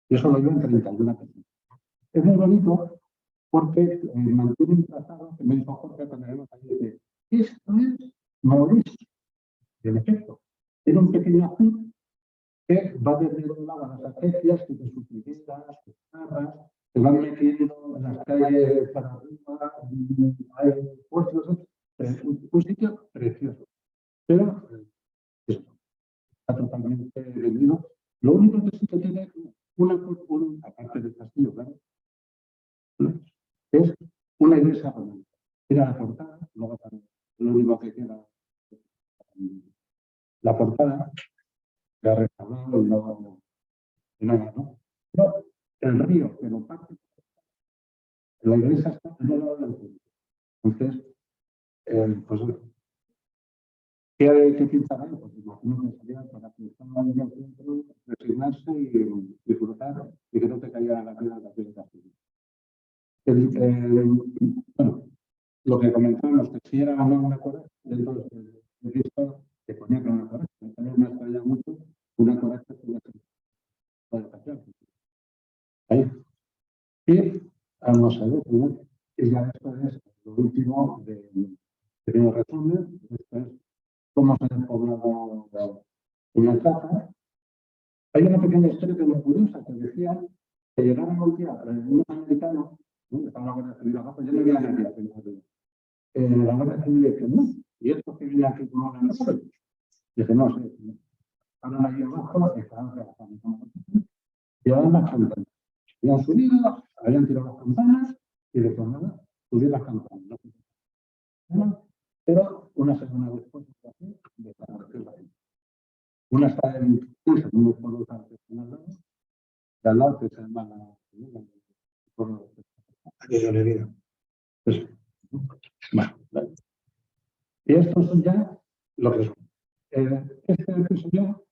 Y eso lo llevan 31 personas. Es muy bonito porque mantiene un trazado que me dijo Jorge cuando vemos ahí de esto es Mauricio. Y en efecto, tiene un pequeño azul que va desde un lado a las acequias, que sus figueras, sus carras, se van metiendo en las calles para arriba, hay puestos, un sitio precioso. Pero está totalmente vendido. Lo único que sí que tiene aparte del castillo, claro, es una iglesia romana. Era la portada, luego lo único que queda la portada, que ha restaurado y nada, ¿no? Pero el río que lo parte, la iglesia está en el lado del río. Entonces, pues, ¿qué pintar ahí? Pues imagino que sería para que estaban en el centro, resignarse y disfrutar y que no te cayera la piedra de aquel castillo. Bueno, lo que comentábamos, que si era o no una correcta, dentro del visto que ponía que era una correcta. También me extraña mucho una correcta que hubiera sido la educación. Ahí. Y vamos a ver, y ya esto es lo por último, de pequeño resumen, esto es cómo se ha despoblado una casa. Hay una pequeña historia que es muy curiosa, que decía que llegaron un día unos americanos, ¿no? Estaban la Guardia Civil abajo, yo no había nadie aquí. La Guardia Civil dice, no, y estos que vienen aquí como una noche, dice, no sé, estaban ahí abajo, estaban trabajando. Llevaban las campanas. Habían subido, habían tirado las campanas y de nada, subir las campanas. ¿No? Pero una semana después desapareció la gente. Una está en un segundo pueblo artesanal, de al lado que se llama aquella herida. Bueno, y estos son ya lo que son. Este soy yo,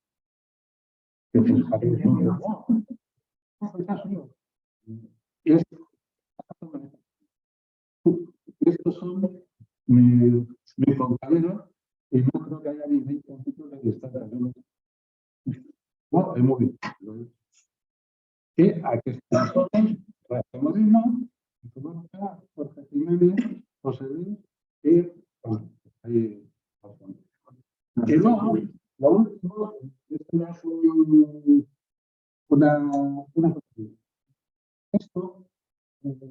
que pensaréis, y estos son mis compañeros, y no creo que haya ni 20 títulos de estar haciendo. No, es muy bien. Y aquí están nosotros, Reaccionismo, Jorge Jiménez, José Luis, y bueno, ahí. Y luego, lo último, esto es una cosa. Esto, os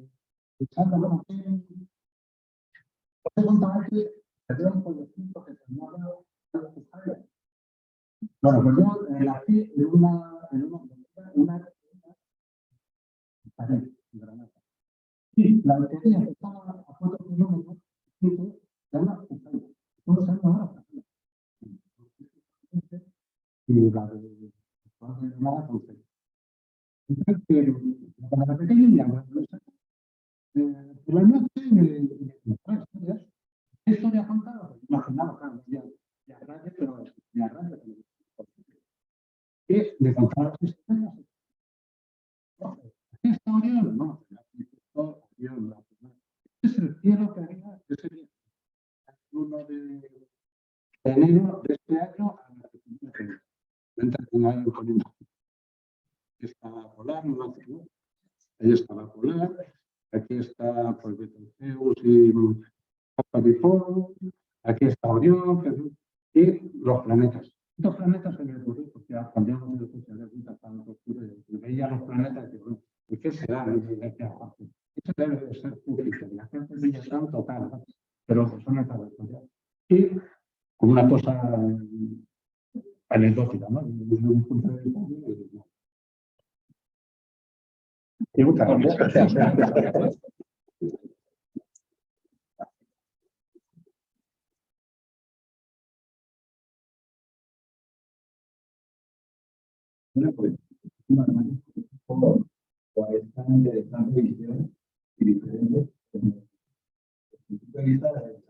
he contado antes, había un proyecto que se llamaba. Bueno, pues yo nací en una pared en Granada. Y la batería que estaba a 4 kilómetros, se llama Ucaya. ¿Cómo se llama ahora? Y la de Granada con C. Entonces, cuando era pequeña, por la noche me historias. ¿Qué historia contaba? Imaginaba, claro, ya grande, pero ya grande. Y me contaba las historias. ¿Qué está Orión? No, es el cielo que haría ese día. El 1 de enero de este año a la que estaba Polar, ¿no? Ahí estaba Polar, aquí está pues, Betelgeuse y Papadiforme, aquí está Orión, y los planetas. Estos planetas se me ocurrió porque cuando yo me puse a ver tan oscuro y veía los planetas y bueno, ¿y qué será? Eso debe de ser Júpiter, la gente veía tanto tal, pero son metas. Y como una cosa anecdótica, ¿no? Y muchas gracias. Bueno, pues, por esta interesante visión y diferente desde el punto de vista de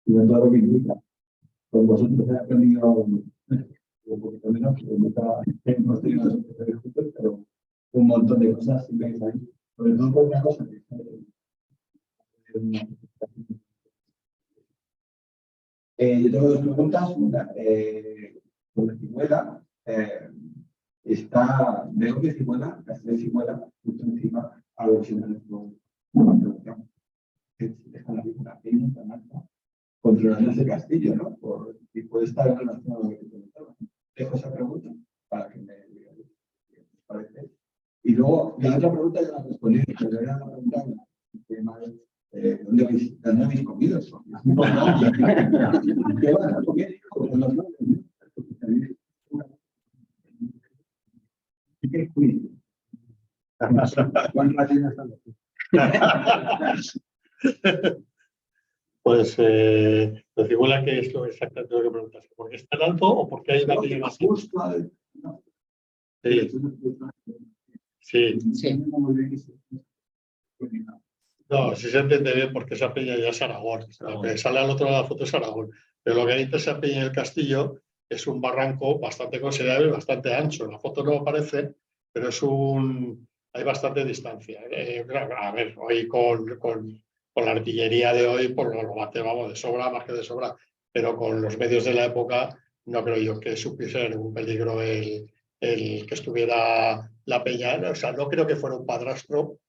y de todo lo que implica. Con vosotros he aprendido un poquito menos, hemos tenido juntos, pero un montón de cosas que veis ahí. Sobre todo por una cosa que yo tengo dos preguntas. Una, sobre Cihuela. Veo que Cihuela, la ciudad de Cihuela, justo encima, algo original de deja la figura pequeña, tan alta, controlando ese castillo, ¿no? Y puede estar en relación a lo que te comentaba. Dejo esa pregunta para que me digas qué os parece. Y luego, la otra pregunta ya la respondí, pero era una pregunta del tema de ¿dónde habéis comido eso? ¿Qué van a comer? ¿Qué comiste? ¿Cuántas llenas están aquí? Pues, Cihuela, ¿qué es lo exactamente lo que preguntas? ¿Por qué es tan alto o por qué hay una calle más? Sí. Sí. No, si se entiende bien porque esa peña ya es Aragón. Lo que sale al otro lado de la foto es Aragón. Pero lo que hay entre esa peña y el castillo es un barranco bastante considerable y bastante ancho. En la foto no aparece, pero hay bastante distancia. A ver, hoy con la artillería de hoy, pues lo bate, vamos, de sobra, más que de sobra. Pero con los medios de la época, no creo yo que supiese ningún peligro el el que estuviera la peña, o sea, no creo que fuera un padrastro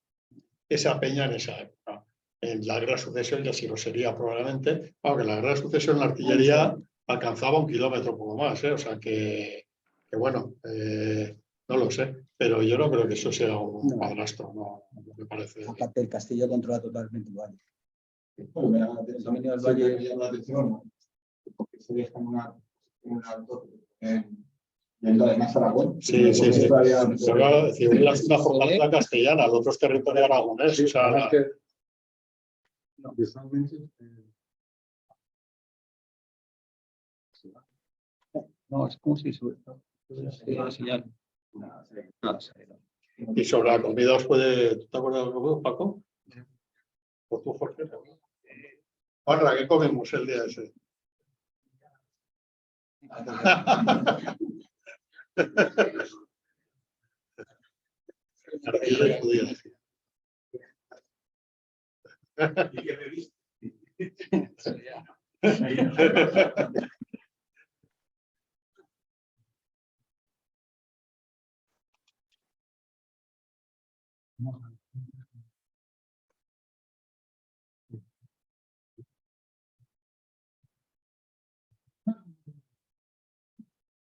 esa peña en esa época. En la Guerra de Sucesión ya sí lo sería probablemente, aunque en la Guerra de Sucesión la artillería alcanzaba 1 kilómetro poco más, o sea que bueno, no lo sé, pero yo no creo que eso sea un padrastro, no me parece. Aparte, el castillo controla totalmente el valle. El dominio del valle me llama la atención, porque se deja un alto yendo además a Aragón. Sí. Se había una fortaleza castellana, el otro es territorio aragonés. Sí, o sea, es que visualmente No, es como si sube. Señal. y sobre la comida os puede. ¿Tú te acuerdas de lo que Paco? ¿O tú, Jorge? Ahora, ¿qué comemos el día ese? ¿Y qué me viste?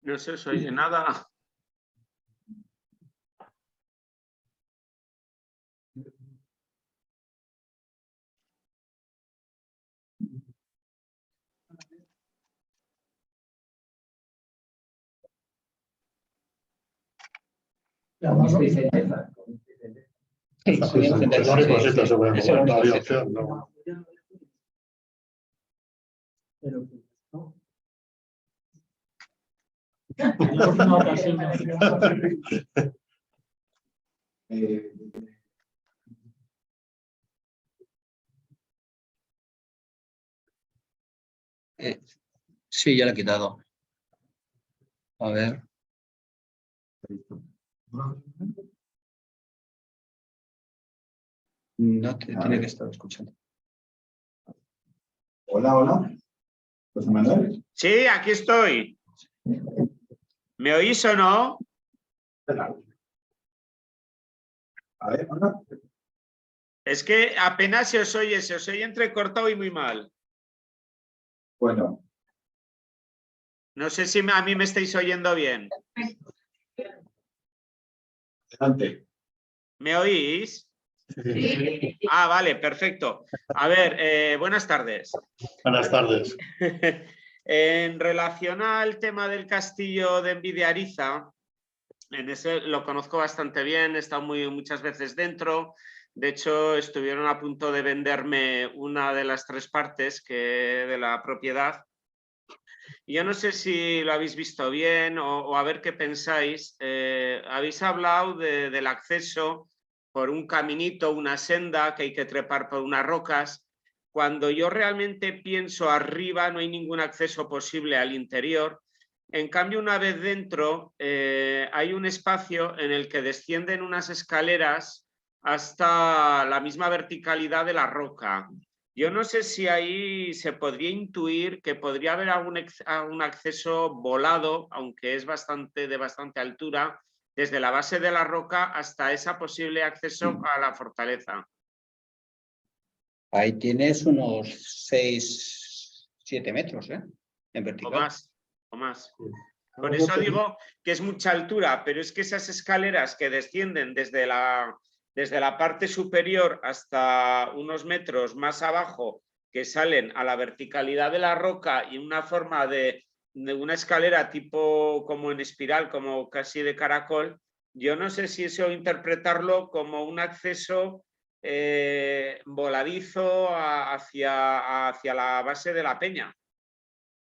No se os oye nada. Sí, ya lo he quitado. A ver. No tiene que estar escuchando. Hola. José Manuel. Sí, aquí estoy. ¿Me oís o no? A ver, hola. Es que apenas se os oye entrecortado y muy mal. Bueno. No sé si a mí me estáis oyendo bien. Adelante. ¿Me oís? Sí. Ah, vale, perfecto. A ver, buenas tardes. Buenas tardes. En relación al tema del castillo de Envidiariza, en ese lo conozco bastante bien, he estado muchas veces dentro. De hecho, estuvieron a punto de venderme una de las 3 partes de la propiedad. Yo no sé si lo habéis visto bien o a ver qué pensáis. Habéis hablado del acceso por un caminito, una senda que hay que trepar por unas rocas. Cuando yo realmente pienso arriba no hay ningún acceso posible al interior. En cambio, una vez dentro hay un espacio en el que descienden unas escaleras hasta la misma verticalidad de la roca. Yo no sé si ahí se podría intuir que podría haber algún acceso volado, aunque es de bastante altura, desde la base de la roca hasta ese posible acceso a la fortaleza. Ahí tienes unos 6-7 metros, en vertical. O más. Por eso digo que es mucha altura, pero es que esas escaleras que descienden desde la parte superior hasta unos metros más abajo, que salen a la verticalidad de la roca y una forma de una escalera tipo como en espiral, como casi de caracol, yo no sé si eso interpretarlo como un acceso voladizo hacia la base de la peña.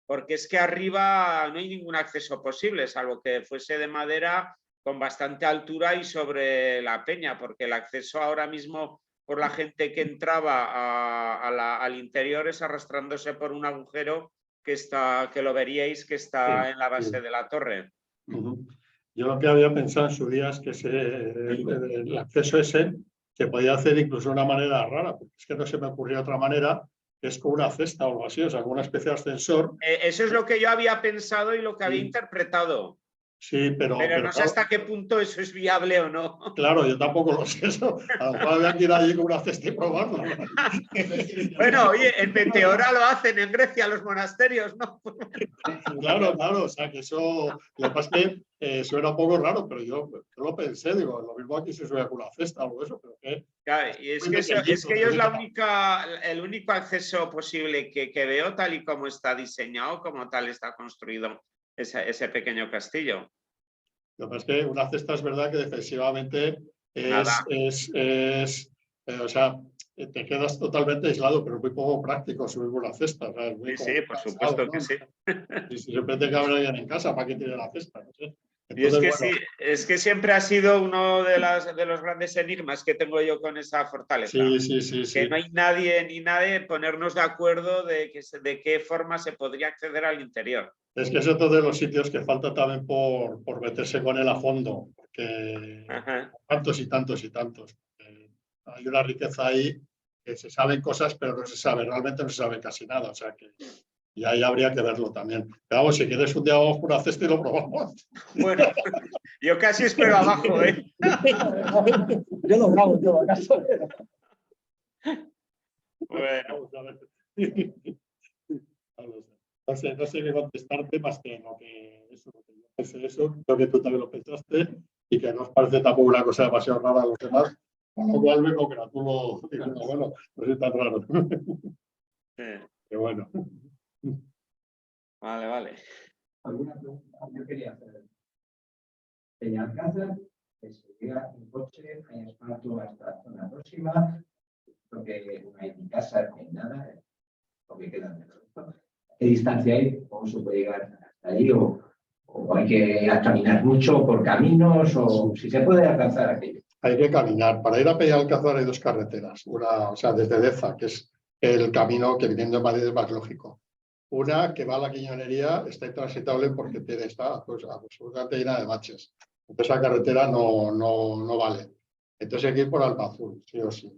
Porque es que arriba no hay ningún acceso posible, salvo que fuese de madera con bastante altura y sobre la peña, porque el acceso ahora mismo por la gente que entraba al interior es arrastrándose por un agujero que lo veríais que está en la base de la torre. Yo lo que había pensado en su día es que el acceso ese se podía hacer incluso de una manera rara, porque es que no se me ocurría otra manera, que es con una cesta o algo así, o sea, con una especie de ascensor. Eso es lo que yo había pensado y lo que había interpretado. Sí, pero no sé claro, hasta qué punto eso es viable o no. claro, yo tampoco lo sé eso. A lo mejor había que ir allí con una cesta y probarlo. Bueno, oye, en Meteora lo hacen en Grecia los monasterios, ¿no? Claro, claro, o sea que eso, lo que pasa es que suena un poco raro, pero yo lo pensé, digo, lo mismo aquí se sube con una cesta o algo de eso, pero que Claro, y es muy que, pequeñito, yo es ¿no? el único acceso posible que veo tal y como está diseñado, como tal está construido ese pequeño castillo. Lo que pasa es que una cesta es verdad que defensivamente Nada. o sea, te quedas totalmente aislado, pero es muy poco práctico subir una cesta. O sea, es muy Sí, sí, por cansado, supuesto ¿no? que sí. Y si siempre te cabe alguien en casa, ¿para qué tiene la cesta? No sé. Y es Entonces, que bueno, sí, es que siempre ha sido uno de los grandes enigmas que tengo yo con esa fortaleza. sí. Que no hay nadie ni nadie ponernos de acuerdo de qué forma se podría acceder al interior. es que es otro de los sitios que falta también por meterse con él a fondo, porque Ajá. tantos y tantos y tantos. Hay una riqueza ahí que se saben cosas, pero no se sabe, realmente no se sabe casi nada. O sea que y ahí habría que verlo también. Pero vamos, si quieres un día vamos por una cesta y lo probamos. Bueno, yo casi espero abajo, ¿eh? Yo lo grabo en todo caso. Bueno, Vamos a ver. No sé qué contestarte más que lo que eso, lo que yo pensé eso, creo que tú también lo pensaste y que no os parece tampoco una cosa demasiado rara a los demás, con lo cual me congratulo, digo, bueno, no es tan raro. sí. Pero bueno. Vale. ¿Alguna pregunta? Yo quería hacer. Peñalcázar, que se llega en coche, hay espacio hasta la zona próxima, porque no hay ni casa ni nada, porque queda mejor. ¿Qué distancia hay? ¿Cómo se puede llegar hasta allí? ¿O hay que caminar mucho por caminos? ¿O si se puede alcanzar aquello? Hay que caminar. Para ir a Peñalcázar hay dos carreteras. Una, o sea, desde Deza, que es el camino que viniendo de Madrid es más lógico. Una que va a la Quiñonería está intransitable porque está pues, absolutamente llena de baches. Entonces esa carretera no vale. Entonces hay que ir por Albazul, sí o sí.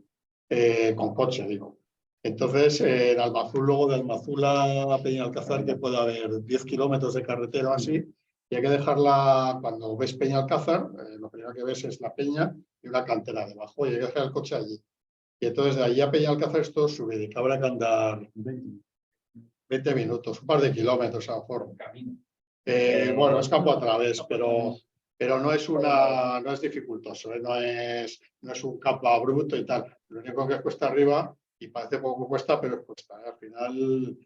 Con coche, digo. Entonces, en Albazul, luego de Albazul a Peñalcázar, que puede haber 10 kilómetros de carretera o así, y hay que dejarla, cuando ves Peñalcázar, lo primero que ves es la peña y una cantera debajo, y hay que dejar el coche allí. Y entonces de allí a Peñalcázar esto sube, y que habrá que andar 20 minutos, un par de kilómetros a lo mejor. Bueno, es campo a través, pero no es dificultoso, no es un campo abrupto y tal. Lo único que es cuesta arriba y parece poco cuesta, pero es cuesta. Al final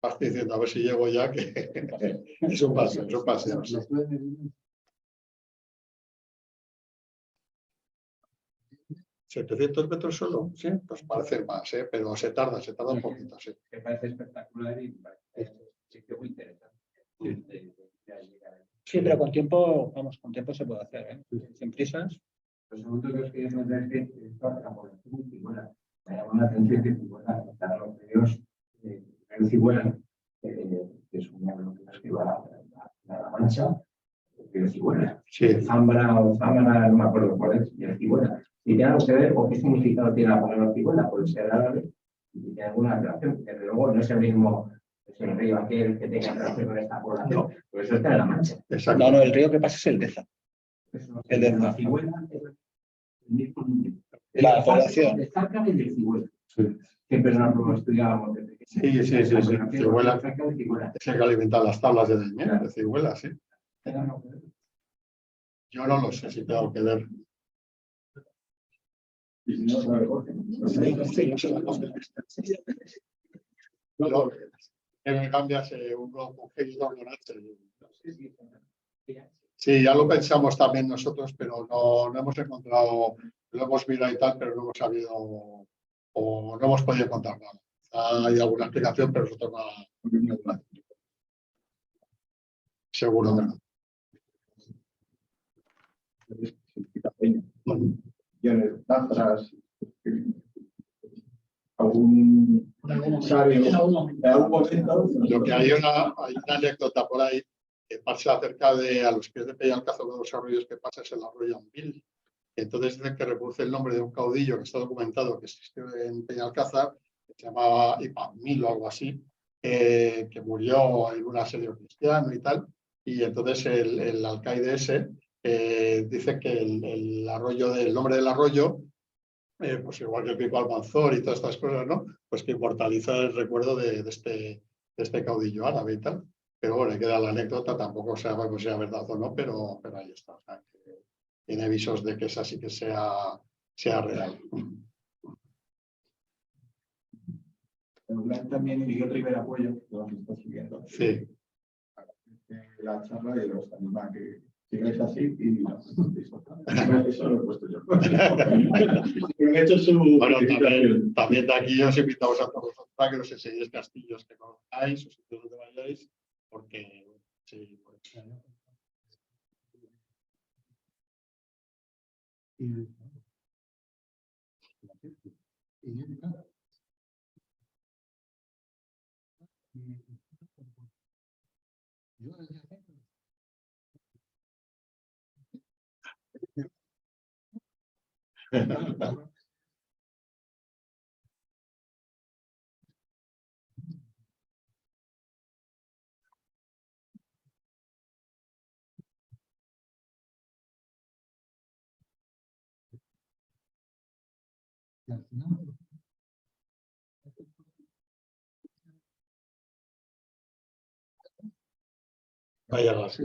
vas diciendo a ver si llego ya, que es un paseo. Sí. 700 metros solo, sí, pues parece más, pero se tarda un poquito, sí. Me parece espectacular y es un sitio muy interesante. Sí, pero con tiempo se puede hacer, ¿eh? Sin prisas. Lo segundo que os quería comentar es que la población de Ciguela, me llama la atención que Ciguela, para los medios, el Ciguela, que es una de las que va a La Mancha, el Ciguela. Sí. Zambra, no me acuerdo cuál es, y el Ciguela. ¿Y tiene algo que ver o qué significado tiene la palabra Ciguela? Puede ser árabe y tiene alguna relación, que desde luego no es el mismo. Es el río aquel que tenga relación con esta población, no. Pues eso está en La Mancha. Exacto. No, el río que pasa es el Deza. El Deza. La Ciguela es el mismo nombre. La población. De Zárcale y de Ciguela. Sí. Siempre lo estudiábamos desde que Sí. Ciguela es el que alimenta las tablas de Daimiel, de Ciguela, sí. Yo no lo sé si tengo que ver. No, que cambias uno con G y uno con H. Sí, ya lo pensamos también nosotros, pero no hemos encontrado, lo hemos mirado y tal, pero no hemos sabido o no hemos podido encontrar nada. Hay alguna explicación, pero nosotros no. Seguro que no. Lo que hay una anécdota por ahí que pasa acerca de a los pies de Peñalcázar, uno de los arroyos que pasa es el arroyo Ambil. Entonces dicen que reproduce el nombre de un caudillo que está documentado que existió en Peñalcázar, que se llamaba Ipamil o algo así, que murió en un asedio cristiano y tal. y entonces el alcaide ese dice que el arroyo, el nombre del arroyo, pues igual que el Pico Almanzor y todas estas cosas, ¿no? Pues que inmortaliza el recuerdo de este caudillo árabe y tal. Pero bueno, queda la anécdota, tampoco sabe pues, sea verdad o no, pero ahí está. O sea, que tiene visos de que esa sí que sea real. También Miguel Rivera Apoyo, que lo está siguiendo. Sí. La charla y los anima que sigáis así y eso lo he puesto yo. Bueno, también de aquí os invitamos a todos a que os enseñéis castillos que conozcáis, o sitios donde vayáis, porque sí, por eso. Vaya así.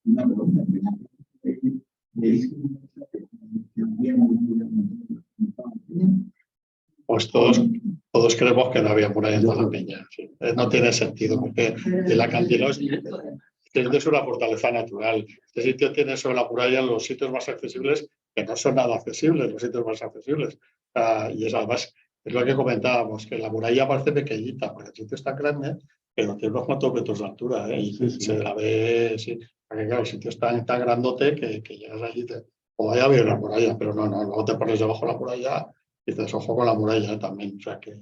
Una pregunta. Pues todos creemos que no había muralla en la peña. Sí. No tiene sentido, porque el acantilado es una fortaleza natural. Este sitio tiene sobre la muralla los sitios más accesibles, que no son nada accesibles, los sitios más accesibles. Y es además, es lo que comentábamos, que la muralla parece pequeñita, porque el sitio está grande, pero tiene unos cuantos metros de altura, y se la ve, sí. Porque claro, el sitio es tan grandote que llegas allí y te... O vaya a ver la muralla, pero no, luego te pones debajo de la muralla y dices, ojo con la muralla también. O sea que...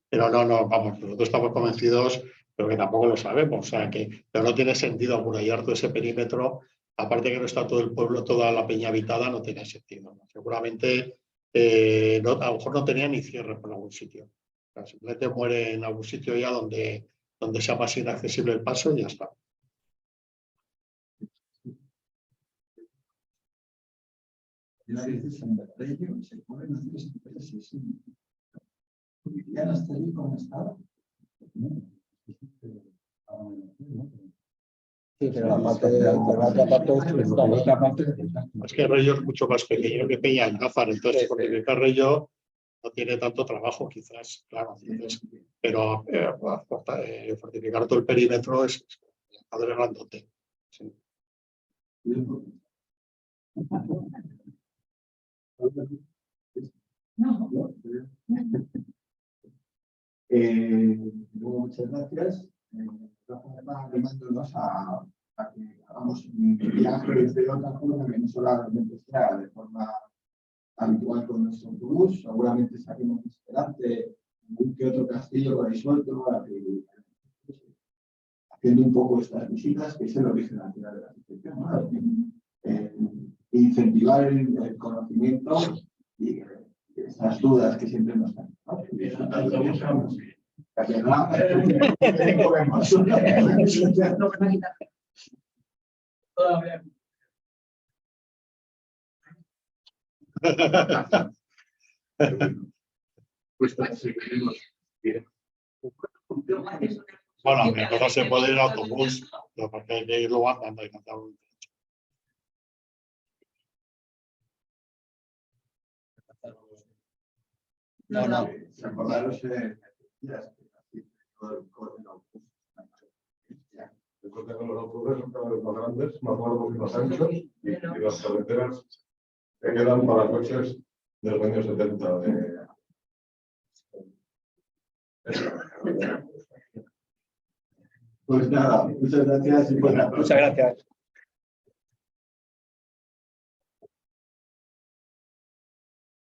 Pero no, vamos, nosotros estamos convencidos, pero que tampoco lo sabemos. O sea que pero no tiene sentido amurallar todo ese perímetro. Aparte que no está todo el pueblo, toda la peña habitada, no tiene sentido, ¿no? Seguramente a lo mejor no tenía ni cierre por algún sitio. O sea, simplemente muere en algún sitio ya donde sea más inaccesible el paso y ya está. A veces en Berrello se pueden hacer empresas ya no está allí como estaba. Sí, pero la otra parte es que Rello es mucho más pequeño que Peñalcázar, entonces fortificar Rello no tiene tanto trabajo, quizás, claro, pero fortificar todo el perímetro es grandote. Sí. Muchas gracias. Animándonos a que hagamos un viaje de otra forma que no solamente sea de forma habitual con nuestro autobús. Seguramente saquemos adelante un que otro castillo por ahí suelto, haciendo un poco estas visitas, que es el origen al final de la arquitectura, ¿no? Incentivar el conocimiento y esas dudas que siempre nos dan. Bueno, aunque no se puede ir a autobús, porque hay que irlo andando y no No, no. Acordaros Yo creo que los autobuses son cada vez más grandes, más largos y más anchos, y las carreteras que quedan para coches de los años 70. Pues nada, muchas gracias. Muchas gracias.